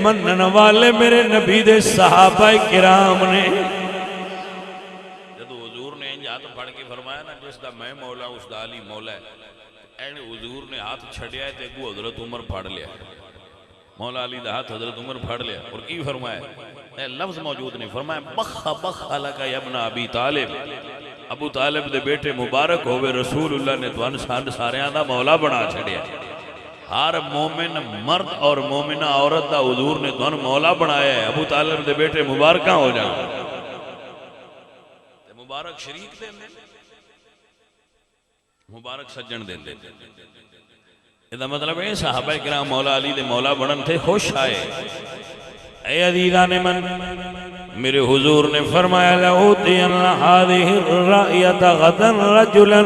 منن والے میرے نبی دے صحابہ کرام نے. جب حضور نے ہاتھ پڑھ کے فرمایا نا جس دا میں مولا اس دا علی مولا ہے، این حضور نے ہاتھ چھڑیا ہے تے کو حضرت عمر پھڑ لیا. مولا علی دا ہاتھ حضرت عمر پھڑ لیا اور کی فرمایا؟ اے لفظ موجود نہیں. فرمایا بخ بخ لکا یا ابن ابی طالب. ابو طالب دے بیٹے مبارک ہوئے، رسول اللہ نے توان ساریاں دا مولا بنا چھڑیا. ہر مومن مرد اور مومنہ عورت دا حضور نے توان مولا بنایا ہے. ابو طالب دے بیٹے مبارکاں ہو جائیں مبارک شریک دیں دیں مبارک سجن دیں دیں. یہ مطلب ہے صحابہ کرام مولا علی دے مولا بنن تھے خوش آئے. اے عزیزان من میرے حضور نے فرمایا لَأُوتِيَنَّ هَذِهِ الرَّائِيَةَ غَدًا رَجُلًا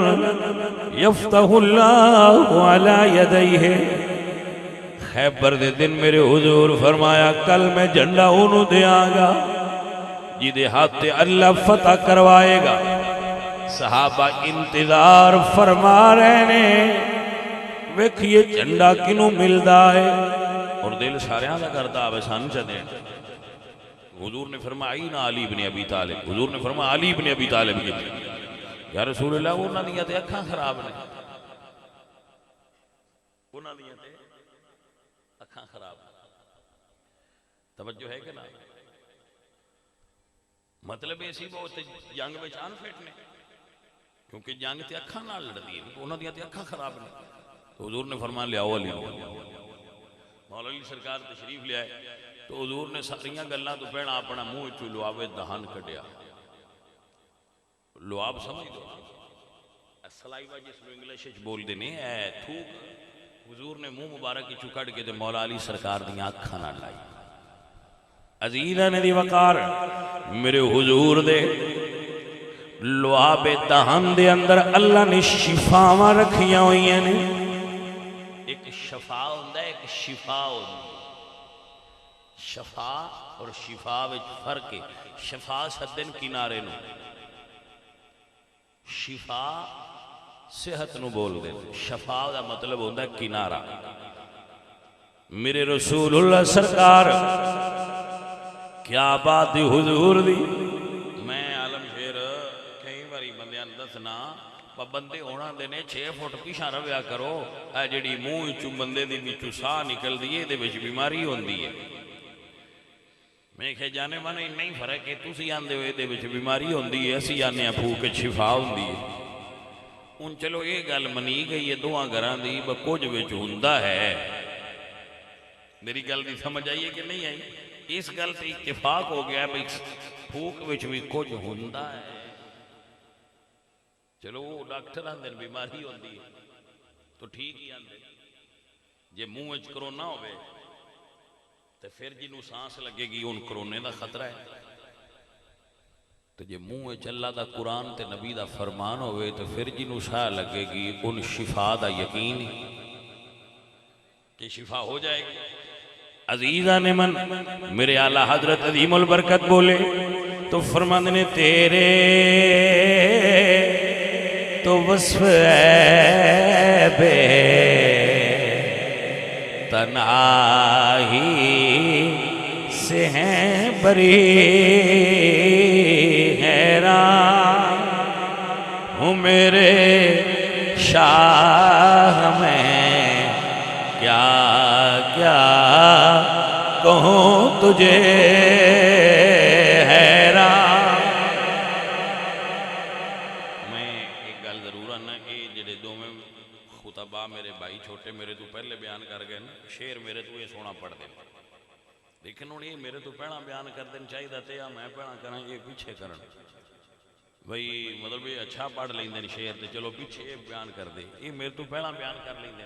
يَفْتَحُ اللَّهُ عَلَى يَدَيْهِ. خیبر دے دن میرے حضور فرمایا کل میں جھنڈا انہوں دیاں گا جیدے ہاتھ اللہ فتح کروائے گا. صحابہ انتظار فرما رہے نے ویکھئے جھنڈا کنوں ملدا ہے اور دل ساریاں دا کرتا آوے سان چا دین. حضور نے فرمایا نا علی بن ابی طالب، حضور نے فرمایا علی بن ابی طالب کی یا رسول اللہ انہاں دیاں تے اکھاں خراب نے، انہاں دیاں تے اکھاں خراب، توجہ ہے کہ نہ؟ مطلب اسی بہت جنگ میں ان فٹ نے، کیونکہ جنگ تے اکھاں نال لڑدی ہے، انہاں دیاں تے اکھاں خراب نے۔ تو حضور نے فرمایا لیاؤ علی، مولا علی سرکار تشریف لے آئے تو حضور نے ساریاں گلاں تو پہنا اپنا منہ چ لعاب دہن کڈیا۔ لعاب سمجھ دو سلائیوا جس کو انگلش وچ بول دے نے اے تھوک، حضور نے منہ مبارک چ کڈ کے تے مولا علی سرکار دیاں اکھاں نال لائی۔ عزیزاں دی وقار میرے حضور دے لعاب دہن دے اندر اللہ نے شفاواں رکھیاں ہوئیاں نے، ایک شفا ہوندا ہے ایک شفا ہوندا ہے۔ شفا اور شفا وچ فرق ہے، شفا سدن کنارے نو، شفا صحت نو بول دے، شفا دا مطلب ہوندا ہے کنارہ۔ میرے رسول اللہ سرکار کیا بات ہے حضور دی، میں عالم شیر کئی باری بندیاں دسنا بندے ہونا دے نے 6 فٹ پیچھا رویا کرو، اے جڑی منہ چوں بندے دی وچوں ساہ نکل دی ہے دے وچ بیماری ہوندی ہے۔ میں کہ جانے مانے نہیں فرق ہے، تسی آندے ہوئے دے وچ بیماری ہوندی ہے، اسی آنے ہیں پھوک شفا ہوندی ہے۔ ان چلو یہ گل منی گئی ہے دعا گھران دی کچھ وچ ہوندا ہے، میری گل دی سمجھ آئیے کہ نہیں آئی؟ اس گل تے اتفاق ہو گیا ہے بھئی پھوک وچ بھی کچھ ہوندا ہے۔ چلو وہ ڈاکٹر آندے بیماری ہوندی ہے تو ٹھیک ہی آندے، جے منہ وچ کرونا ہوئے تو پھر جنہوں سانس لگے گی ان کرونے دا خطرہ ہے، تو جے منہ وچ اللہ دا قرآن تے نبی دا فرمان ہوئے تو پھر جنہوں ساہ لگے گی ان شفا دا یقین کہ شفا ہو جائے گی۔ عزیزان من میرے اعلیٰ حضرت عظیم البرکت بولے تو فرماند نے تیرے تو وصف عیب تنہائی سے ہیں بری، حیران ہوں میرے شاہ میں کیا کیا کہوں تجھے حیران۔ میں ایک گل ضرور آنا کہ جڑے دو میں خطبہ میرے بھائی چھوٹے میرے تو پہلے بیان کر گئے نا، شیر میرے تو یہ سونا پڑھ دیں، لیکن ہوں یہ میرے تو پہنا بیان کر دیں چاہیے تھے یا میں پہنا کرنا یہ پیچھے کرنا بھئی مطلب یہ اچھا پڑھ لیں دیں شیر تے چلو پیچھے بیان کر دیں، یہ میرے تو پہنا بیان کر لیں دیں،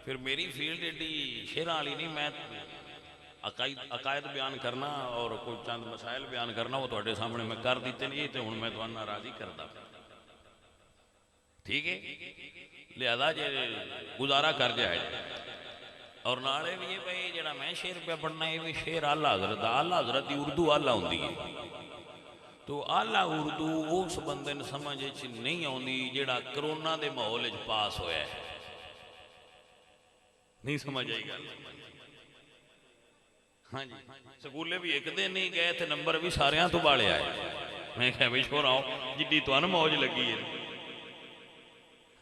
پھر میری فیلڈ ایڈی شیران علی نہیں، میں عقائد بیان کرنا اور کوئی چند مسائل بیان کرنا وہ توڑے سامنے میں کر دیتے نہیں تے ہوں میں تو انہا راضی کردہ ٹھیک ہے، لہذا جے گزارا کر جائے اور نالے بھی یہ بھئی جڑا میں شیر پہ پڑھنا ہے یہ شیر اللہ حضرت، اللہ حضرت دی اردو اللہ ہوندی ہے، تو اللہ اردو اس بندے نے سمجھے نہیں ہوندی جڑا کرونا دے ماحول پاس ہویا ہے، نہیں سمجھ آئی گا؟ ہاں جی سکولے بھی ایک دن نہیں گئے تھے نمبر بھی ساریاں تو بالے آئے، میں کہہ بھی چھو رہا ہوں جدی تو انہ موج لگی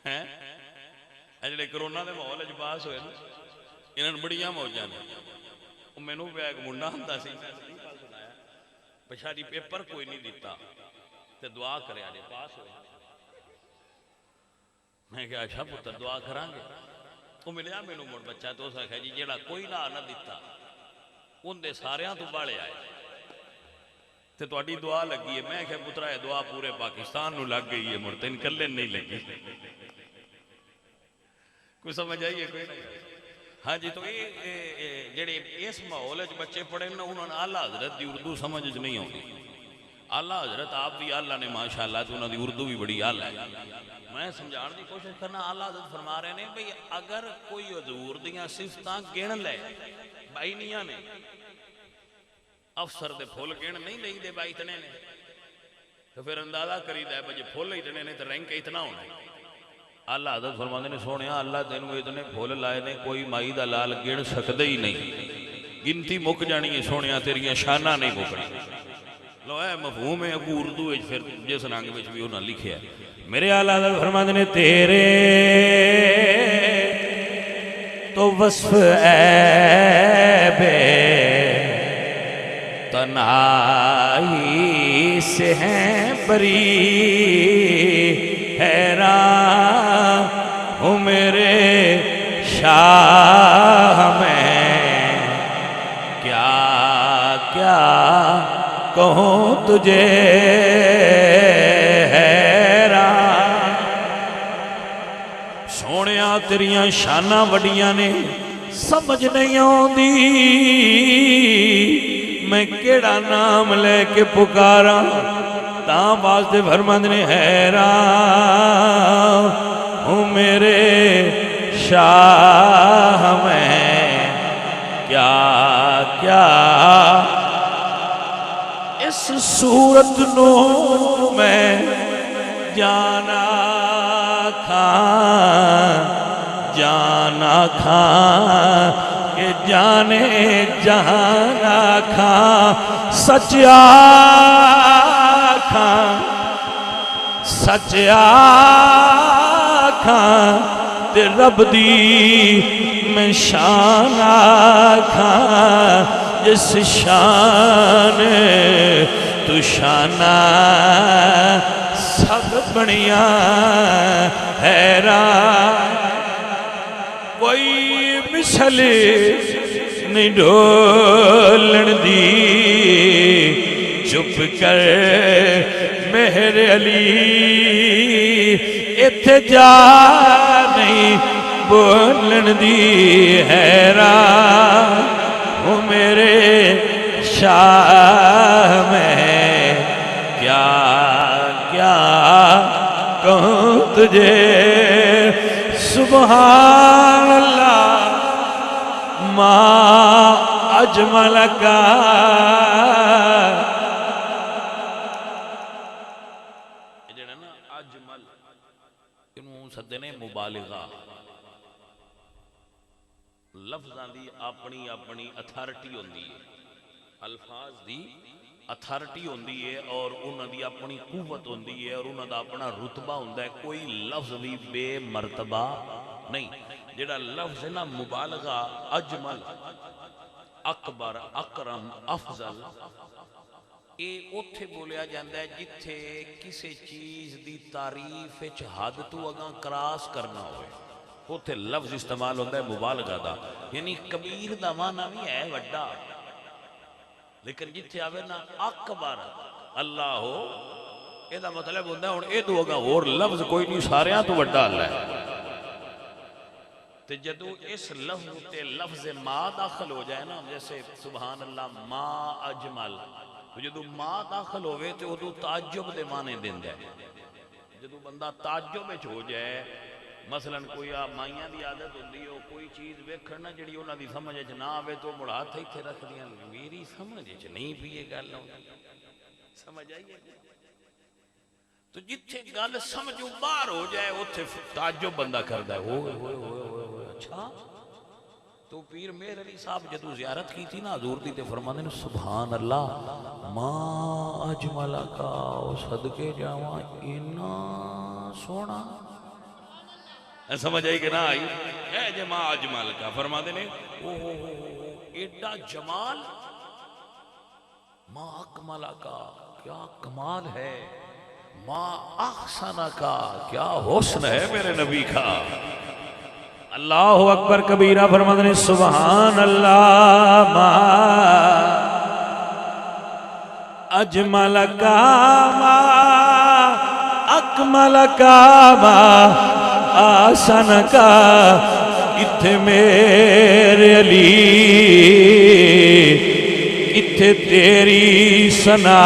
ہے اجلے کرونا دے ماحول پاس ہوئے انہاں بڑیاں موجاں نے، میں نو پہ ایک منڈا ہمتا سی بچاری پیپر کوئی نہیں دیتا تے دعا کرے آجے پاس ہوئے، میں کہا اچھا پتر دعا کرانگے، وہ ملیا میں نو مڑ بچہ تو سا کہا جی جیڑا کوئی نہ دیتا ان دے ساریاں تو باڑے آئے تے تو اڈی دعا لگی ہے، میں کہا پترہ ہے دعا پورے پاکستان نو لگ گئی ہے مرتے ان کلے نہیں لگی، کوئی سمجھ آئیے کوئی نہیں؟ ہاں جی تو یہ جڑے اس ماحول بچے پڑھے نا انہوں نے اللہ حضرت دی اردو سمجھ نہیں ہوگی، اللہ حضرت آپ بھی اللہ نے ماشاءاللہ تو انہوں دی اردو بھی بڑی اللہ ہے، میں سمجھان دی کوشش کرنا اللہ حضرت فرما رہے ہیں بھئی اگر کوئی حضور دیاں صفتاں گن لے بائی نہیں نے افسر دے پھول گن نہیں لئی دے بائی اتنے نے تو پھر اندازہ کری دے بجے پھول اتنے نے تو رنگ اتنا ہونا اللہ حضرت فرماندے نے سونے اللہ تینوں اتنے پھول لائے نے کوئی مائی دا لال گن سکدے ہی نہیں، گنتی مک جانی ہے سونیا تیریاں شانہ نہیں مکنی لو اے مفہوم ہے اگو اردو ہے پھر جس رنگ میں بھی انہوں نے لکھیا ہے میرے آلہ حضرت فرماتے نے تیرے تو وصف عیب تنہائی سے ہیں بری حیران ہوں میرے شاہ میں کیا کیا کہوں تجھے حیران سونیاں تیریاں شانہ وڈیاں نے سمجھ نہیں آندی میں کیڑا نام لے کے پکارا تاں واسطے فرماندے نے حیران ہوں میرے شاہ میں کیا کیا اس صورت نو میں جانا کھاں کہ جانے جانا کھاں سچ آکھاں تے رب دی میں شان آکھاں جس شان تو شانہ سب بنیاں حیران کوئی مثل نہیں ڈھولن دی چپ کر مہر علی اتھے جا نہیں بولن دی حیران ہوں میرے شاہ میں کیا کیا کہوں تجھے سبحان اللہ ما اجمل کا سدنے مبالغہ لفظاں دی اپنی اپنی اتھارٹی ہوندی ہے الفاظ دی اتھارٹی ہوندی ہے اور انہاں دی اپنی قوت ہوندی ہے اور انہاں دا اپنا رتبہ ہوندا ہے کوئی لفظ بھی بے مرتبہ نہیں جڑا لفظ ہے نا مبالغہ اجمل اکبر اکرم افضل اے اوتھے بولیا جاندہ ہے جتھے کسی چیز دی تعریف وچ حد تو اگاں کراس کرنا ہوئے اوتھے لفظ استعمال ہوتا ہے مبالغہ دا یعنی کبیر دا معنی بھی ہے وڈا لیکن جتھے آوے نا اکبر اللہ ہو اے دا مطلب ہوتا ہے اے تو اگاں اور لفظ کوئی نہیں سارے تو وڈا اللہ ہے تے جدو اس لفظ تے لفظ ما داخل ہو جائے نا جیسے سبحان اللہ ما اجمل جدو ما داخل ہوئے تو ادو تعجب دے معنی دیندہ ہے جدو بندہ تعجب میں ہو جائے مثلا کوئی مائیاں دی عادت ہوندی ہو کوئی چیز ویکھنا جڑی انہاں دی سمجھ وچ نہ آوے تو مڑ ہاتھ ایتھے رکھ دیاں میری سمجھ وچ نہیں بھی یہ گل سمجھ آئی تو جتھے گل سمجھو باہر ہو جائے اوتھے تعجب بندہ کردا ہے ہوئے ہوئے ہوئے ہوئے اچھا تو پیر مہر علی صاحب جدو زیارت کی تھی نا حضور دی تے فرماندے نے سبحان اللہ ما اجمل کا او صدقے جاواں اینا سونا سمجھ آئی کہ نہ آئی اے جے ما اجمل کا فرماندے نے ایڈا جمال ما اکمل کا کیا کمال ہے ما احسن کا کیا حسن ہے میرے نبی کا اللہ اکبر کبیرہ فرماتے ہیں سبحان اللہ ما اجمل کا ما اکمل کا ما آسن کا اتھے میرے علی اتھے تیری ثنا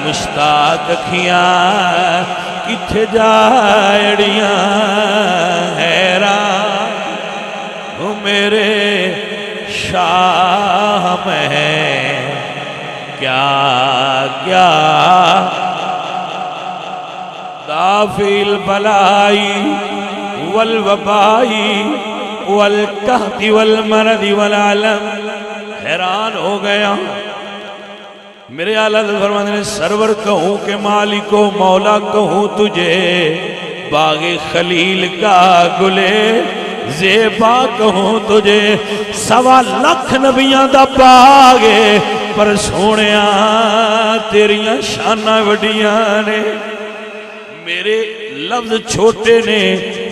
مشتاق کھیاں اتھے جائڑیاں حیران ہوں میرے شاہ میں کیا کیا دافع البلائی والوبائی والقحط والمرض والعلم، حیران ہو گیا۔ میرے اعلیٰ حضرت فرماتے ہیں سرور کہوں کہ مالک و مولا کہوں تجھے، باغ خلیل کا گلے زیبا کہوں تجھے، 1.25 لاکھ نبیاں دا باغے، پر سونیاں تیریاں شانہ وڈیاں نے، میرے لفظ چھوٹے نے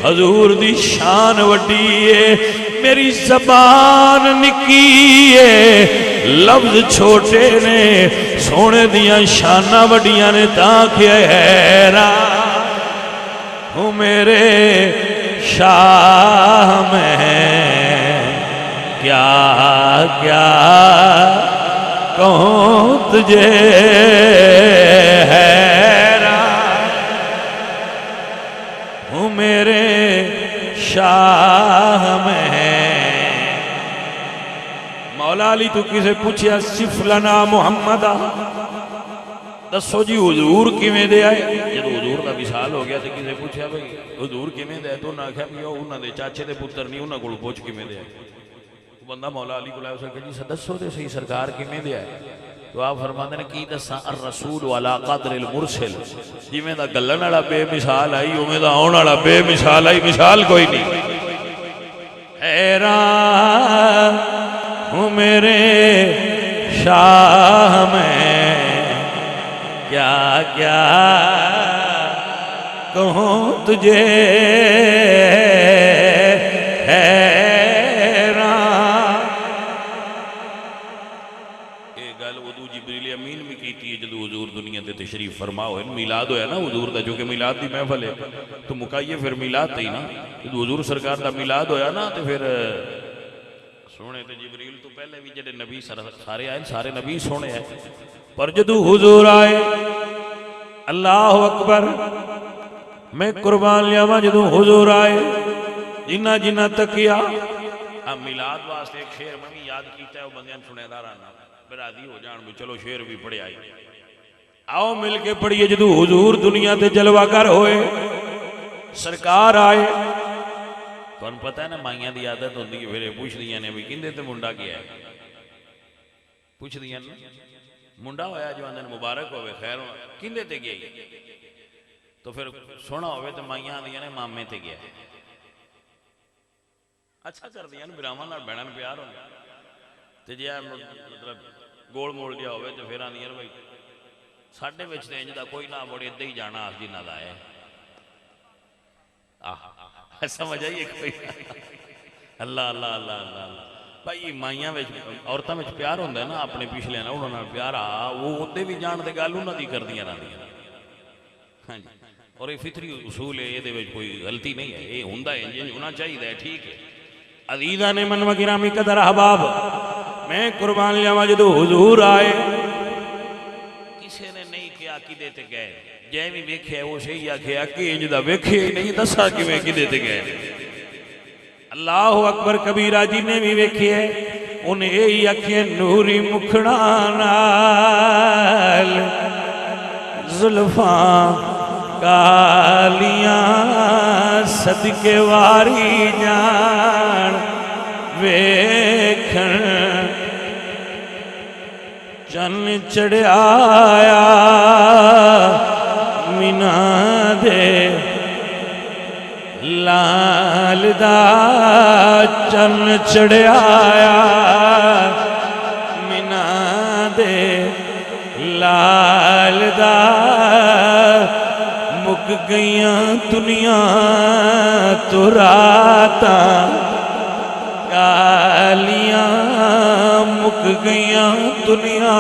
حضور دی شان وڈی ہے، میری زبان نکی ہے، لفظ چھوٹے نے سونے دیاں شانہ وڈیاں نے، تاکہ حیران ہوں میرے شاہ میں کیا کیا کہوں تجھے، حیران ہوں میرے شاہ میں۔ مولا علی تو کسے پوچھیا صف لنا محمدہ، دسو جی حضور کیویں دے آئے؟ جب حضور دا وصال ہو گیا تو کسے پوچھیا بھئی حضور کیویں دے آئے؟ تو انہاں آکھیا بھی انہاں دے چاچے دے پتر نہیں، انہاں کول پوچھ کیویں دے آئے؟ تو بندہ مولا علی کو لائے اسے کہ جی دسو دے صحیح سرکار کیویں دے آئے؟ تو آپ فرماتے ہیں کی دساں الرسول والا قدر المرسل، جویں دا گلن والا بے مثال آئی اوویں دا آن والا بے مثال آئی، مثال کوئی نہیں۔ حیران ہوں میرے شاہ میں کیا کیا کہوں تجھے، حیران۔ یہ گل ادو جبریل امین بھی کیتی ہے جدو حضور دنیا تے تشریف فرما ہوئے، میلاد ہویا نا حضور دا، جو کہ میلاد دی محفل ہے تو مکائیے پھر میلاد تے ہی نا، جدو حضور سرکار دا میلاد ہویا نا تو پھر سونے تے جبریل تو پہلے بھی جڑے نبی سارے آئے، سارے نبی سونے آئے، پر جدو حضور آئے اللہ اکبر، میں قربان لیاواں جدو حضور آئے جنہ جنہ تکیا۔ اب میلاد واسطے ایک شعر میں بھی یاد کیتا ہے، وہ بندیاں سنے دارانا برادی ہو جان بھی، چلو شعر بھی پڑھے آئی، آؤ مل کے پڑھیے۔ جدو حضور دنیا تے جلوہ گر ہوئے، سرکار آئے، تو ان پتہ ہے نا مائیاں دی عادت ہوندی ہے، پھر پوچھ دیاں نے بھی کندے تے منڈا کیا ہے، پوچھ دیاں نے منڈا ہویا جو اندر مبارک ہوئے خیر کندے تے گیا، تو پھر سونا ہوئے تو مائیاں دیاں نے مامے تے گیا، اچھا کر دیاں نے براہمان اور بینن پیار ہوگا، تو جی مطلب گول موڑ گیا ہوئے تو پھر آنی ہے بھائی ساڑھے بچ دیں جدا کوئی نہ بڑی ادھے ہی جانا آس جی نہ دائے، سمجھ آئیے کوئی اللہ اللہ اللہ اللہ بھائی مائیاں عورتوں میں پیار ہوتا ہے نا اپنے پچھلے نا انہوں نے پیار وہ ادھے بھی جان دے گل انہوں نے کر دیا رہی، ہاں جی، اور یہ فطری اصول ہے، یہ کوئی غلطی نہیں ہے، یہ ہوندہ ہے یہ ہونا چاہیے، ٹھیک ہے۔ عزیزان من و گرامی قدر احباب، میں قربان لیاواں جدو حضور آئے کسی نے نہیں کیا عقیدے تے گئے، جے بھی ویکھے وہ صحیح آکھے کہ انجدہ ویکھے نہیں دسا کہ میں عقیدے تے گئے۔ اللہ اکبر کبیرہ جی نے بھی ویکھے انہیں یہی آکھے نوری مکھڑانال زلفاں کالیاں صدقے واری جان ویکھن چن چڑھایا مینا دے لال دا چن چڑھایا مینا دے لال دا مک گئیاں دنیا تو راتاں کالیاں مک گئیاں دنیا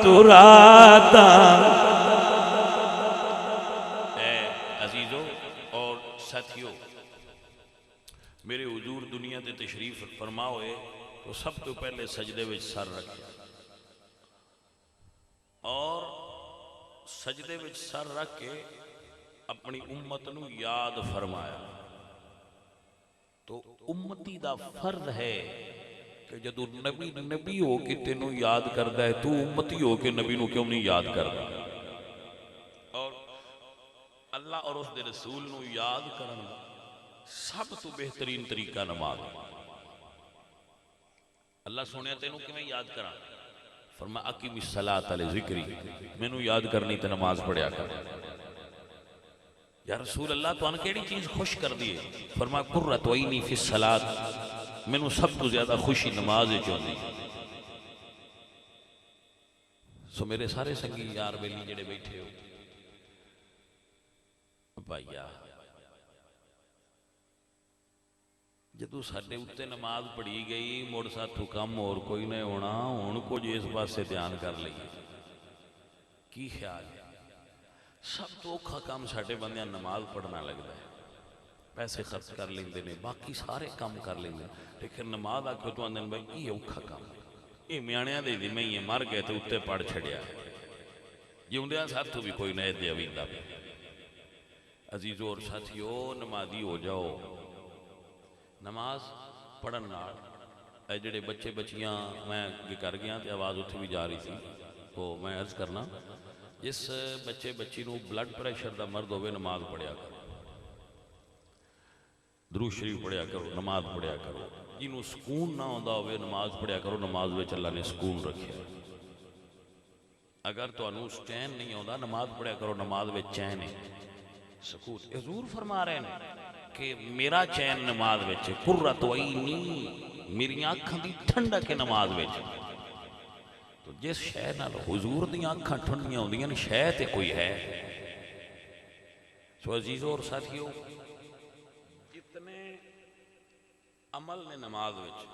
تو راتاں۔ عزیزو اور ساتھیو، میرے حضور دنیا تے تشریف فرما ہوئے تو سب تو پہلے سجدے وچ سر رکھا اور سجدے وچ سر رکھ کے اپنی امت نو یاد فرمایا۔ تو امتی دا فرض ہے کہ جدو نبی نبی ہو کے تینوں یاد کردا ہے تو امتی ہو کے نبی نو کیوں نہیں یاد کردا، اور اللہ اور اس دے رسول نو یاد کرنا سب تو بہترین طریقہ نماز. اللہ سونے تینوں کیویں یاد کراں؟ فرمایا اقیم الصلاۃ لذکری، مینوں یاد کرنی تے نماز پڑھیا کر. یا رسول اللہ تو ان کیڑی چیز خوش کر دیے؟ فرمایا قرۃ عینی فی الصلاۃ، مینوں سب تو زیادہ خوشی نماز وچ ہوندی. سو میرے سارے سنگی یار بیلی جڑے بیٹھے ہو بھائیا، جدو ساڈے اتنے نماز پڑھی گئی مڑ ساتھوں کم اور کوئی نہیں ہونا، ہن کچھ اس پاسے دھیان کر لئیے. کی خیال ہے؟ سب تو اوکھا کام ساڈے بندیاں نماز پڑھنا لگتا ہے. پیسے خرچ کر لیندے نے، باقی سارے کام کر لیندے، لیکن نماز آکھو تو آندے بھائی یہ اوکھا کام ہے، یہ میاںیاں دے ذمہ ہی ہے، مر گئے تو اتنے پڑھ چھڑیا. جیوندیاں ساتھوں بھی کوئی نہ دے ویندا پیا. عزیزو اور ساتھیو، نمازی ہو جاؤ. نماز پڑھن نال اے جڑے بچے بچیاں میں اگے کر گیا تے آواز اتھے بھی جا رہی تھی، تو میں عرض کرنا جس بچے بچی نو بلڈ پریشر دا مرض ہوئے نماز پڑھیا کرو، درود شریف پڑھیا کرو، نماز پڑھیا کرو. جنوں سکون نہ ہوندا ہوئے نماز پڑھیا کرو، نماز وچ اللہ نے سکون رکھیا. اگر تانوں چین نہیں ہوندا نماز پڑھیا کرو، نماز وچ چین ہے، سکون. حضور فرما رہے ہیں کہ میرا چین نماز وچ، قرۃ عینی، میری آنکھاں دی ٹھنڈک ہے نماز وچ. تو جس شے نال حضور دی آنکھاں ٹھنڈیاں ہوندیاں شے تے کوئی ہے. سو عزیزو اور ساتھیو، جتنے عمل نے نماز وچ،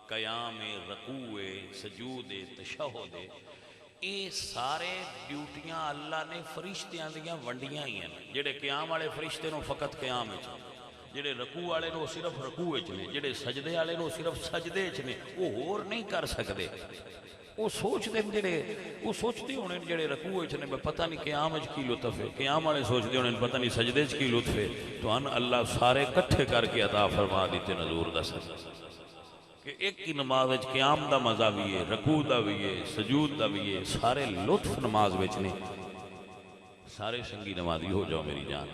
قیام، رکوع، سجود، تشہد، یہ سارے ڈیوٹیاں اللہ نے فرشتیاں دیاں ونڈیاں ہی ہیں. جڑے قیام والے فرشتے نو فقط قیام وچ، جڑے رکوع والے نو صرف رکوع وچ نے، جڑے سجدے والے نو صرف سجدے وچ نے، وہ ہور نہیں کر سکدے. وہ سوچتے جڑے، وہ سوچتے ہونے جڑے رکوع وچ نے پتہ نہیں قیام وچ کی لطف ہے، قیام والے سوچتے ہونے پتہ نہیں سجدے وچ کی لطف ہے. تو ان اللہ سارے کٹھے کر کے عطا فرما دیتے نزور دا سر کہ ایک ہی نماز وچ قیام دا مزہ بھی ہے، رکوع دا بھی ہے، سجود دا بھی ہے، سارے لطف نماز وچ نے. سارے سنگی نمازی ہو جاؤ میری جان.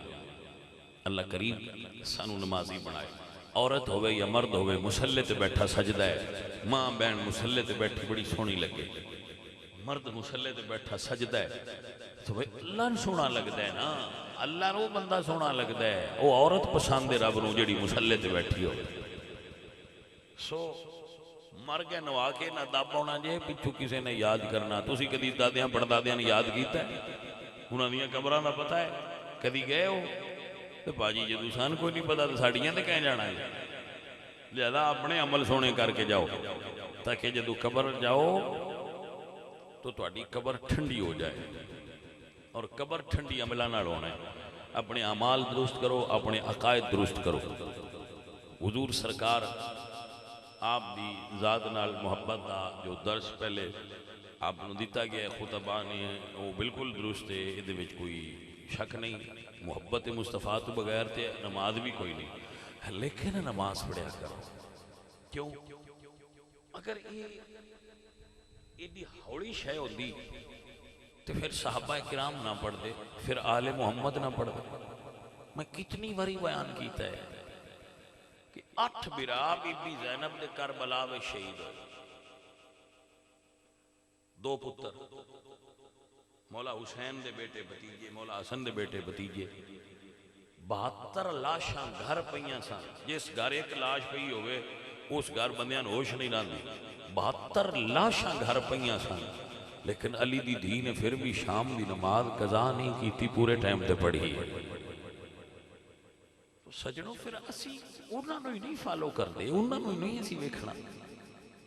اللہ کریم سانو نمازی بنائے. عورت ہوئے یا مرد ہوئے، مسلے تے بیٹھا سجدہ ہے، ماں بہن مسلے تے بیٹھی بڑی سونی لگے، مرد مسلے تے بیٹھا سجدہ ہے، تو بھئی اللہ نے سونا لگتا ہے نا. اللہ رو بندہ سونا لگتا ہے، وہ عورت پسند ہے رب نو جڑی مسلے تے بیٹھی ہو. سو مر گئے نوا کے نہ دب ہونا جے پچھو کسی نے یاد کرنا. تسی کدی دادیاں پڑدادیاں نے یاد کیتا ہے؟ انہاں دیاں قبراں دا پتہ ہے؟ کدی گئے ہو؟ تو باجی جدو سان کوئی نہیں پتا تو ساڑیاں تے کہیں جانا ہے. لہذا اپنے عمل سونے کر کے جاؤ تاکہ جدو قبر جاؤ تو تہاڈی قبر ٹھنڈی ہو جائے. اور قبر ٹھنڈی عملاں نال ہونا ہے. اپنے اعمال درست کرو، اپنے عقائد درست کرو. حضور سرکار آپ دی ذات نال محبت دا جو درس پہلے آپ نو دیتا گیا خطبہ نے، وہ بالکل درست ہے، یہ وچ کوئی شک نہیں. محبت مصطفیٰ تو بغیر تے نماز بھی کوئی نہیں. لیکن نماز پڑھیا کرو. کیوں؟ اگر یہ ایڈی ہوڑی شے ہوندی تو پھر صحابہ کرام نہ پڑھ دے، پھر آل محمد نہ پڑھ دے. میں کتنی باری بیان کیتا ہے کہ 8 برا بی بی زینب دے کربلا میں شہید ہوئے. 2 پتر، مولا حسین دے بیٹے بھتیجے، مولا حسن دے بیٹے بھتیجے. 72 لاشاں گھر پئیاں سن. جس گھر ایک لاش پئی ہوئے اس گھر بندیاں ہوش نہیں رہندی. 72 لاشاں گھر پئیاں سن، لیکن علی دی دھی نے پھر بھی شام دی نماز قضا نہیں کیتی، پورے ٹائم تے پڑھی. سجنوں پھر اسی انہاں نو ہی نہیں فالو کردے، انہاں نو ہی نہیں اسی ویکھنا.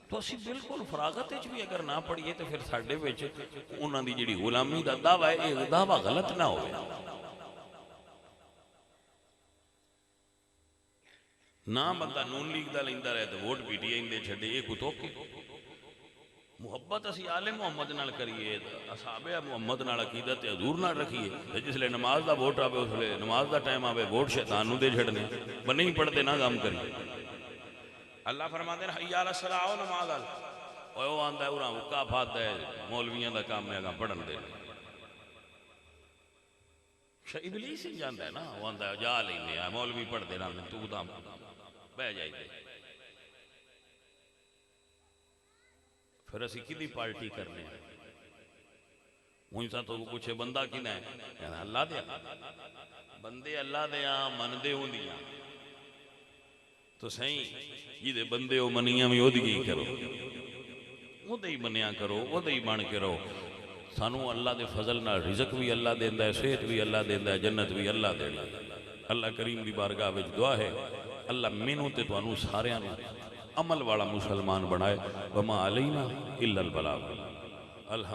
تو اسی بالکل فراغت وچ بھی اگر نہ پڑھیے تو پھر ساڈے وچ انہاں دی جڑی غلامی دا دعویٰ ہے یہ دعویٰ غلط نہ ہوئے. نہ بندہ نون لیگ دا لیندا رہے تو ووٹ پی ٹی آئی دے چھڈے، یہ کوئی توقع. محبت اسی آل محمد نال کریے، اصحاب محمد نال عقیدت حضور نال رکھیے. جس لئے نماز دا ووٹ آوے اس لئے نماز دا ٹائم آوے ووٹ شیطان نو دے چھڑنے، بس نہیں پڑھتے نہ کام کریے. اللہ فرماتے ہیں حی علی الصلاۃ، آؤ نماز آل. وہ آندا ہے اُراں حکا پھادا ہے، مولویاں دا کام ہے اگاں پڑھن دے. ابلیس ہی جاندا ہے نا، وہ آندا ہے جا لینے آ مولوی پڑھتے رہتے تو تاں بہ جائی دے، پھر اسی کدی پارٹی کرنے ہیں؟ ہوں سا تو پوچھے بندہ کنا ہے، کہنا اللہ دیا، بندے اللہ دیا مندے ہوں دیا تو صحیح جی دے بندے ہو منیاں بھی ادھے ہی کرو، ادھے ہی منیا کرو، ادھے ہی بن کے رہو۔ سانو اللہ دے فضل نہ رزق بھی اللہ دیندا ہے، صحت بھی اللہ دیندا ہے، جنت بھی اللہ دیندا ہے۔ اللہ کریم دی بارگاہ وچ دعا ہے اللہ مینوں تے تانوں ساریاں نوں عمل والا مسلمان بنائے۔ وما علینا الا البلاغ۔ الحمد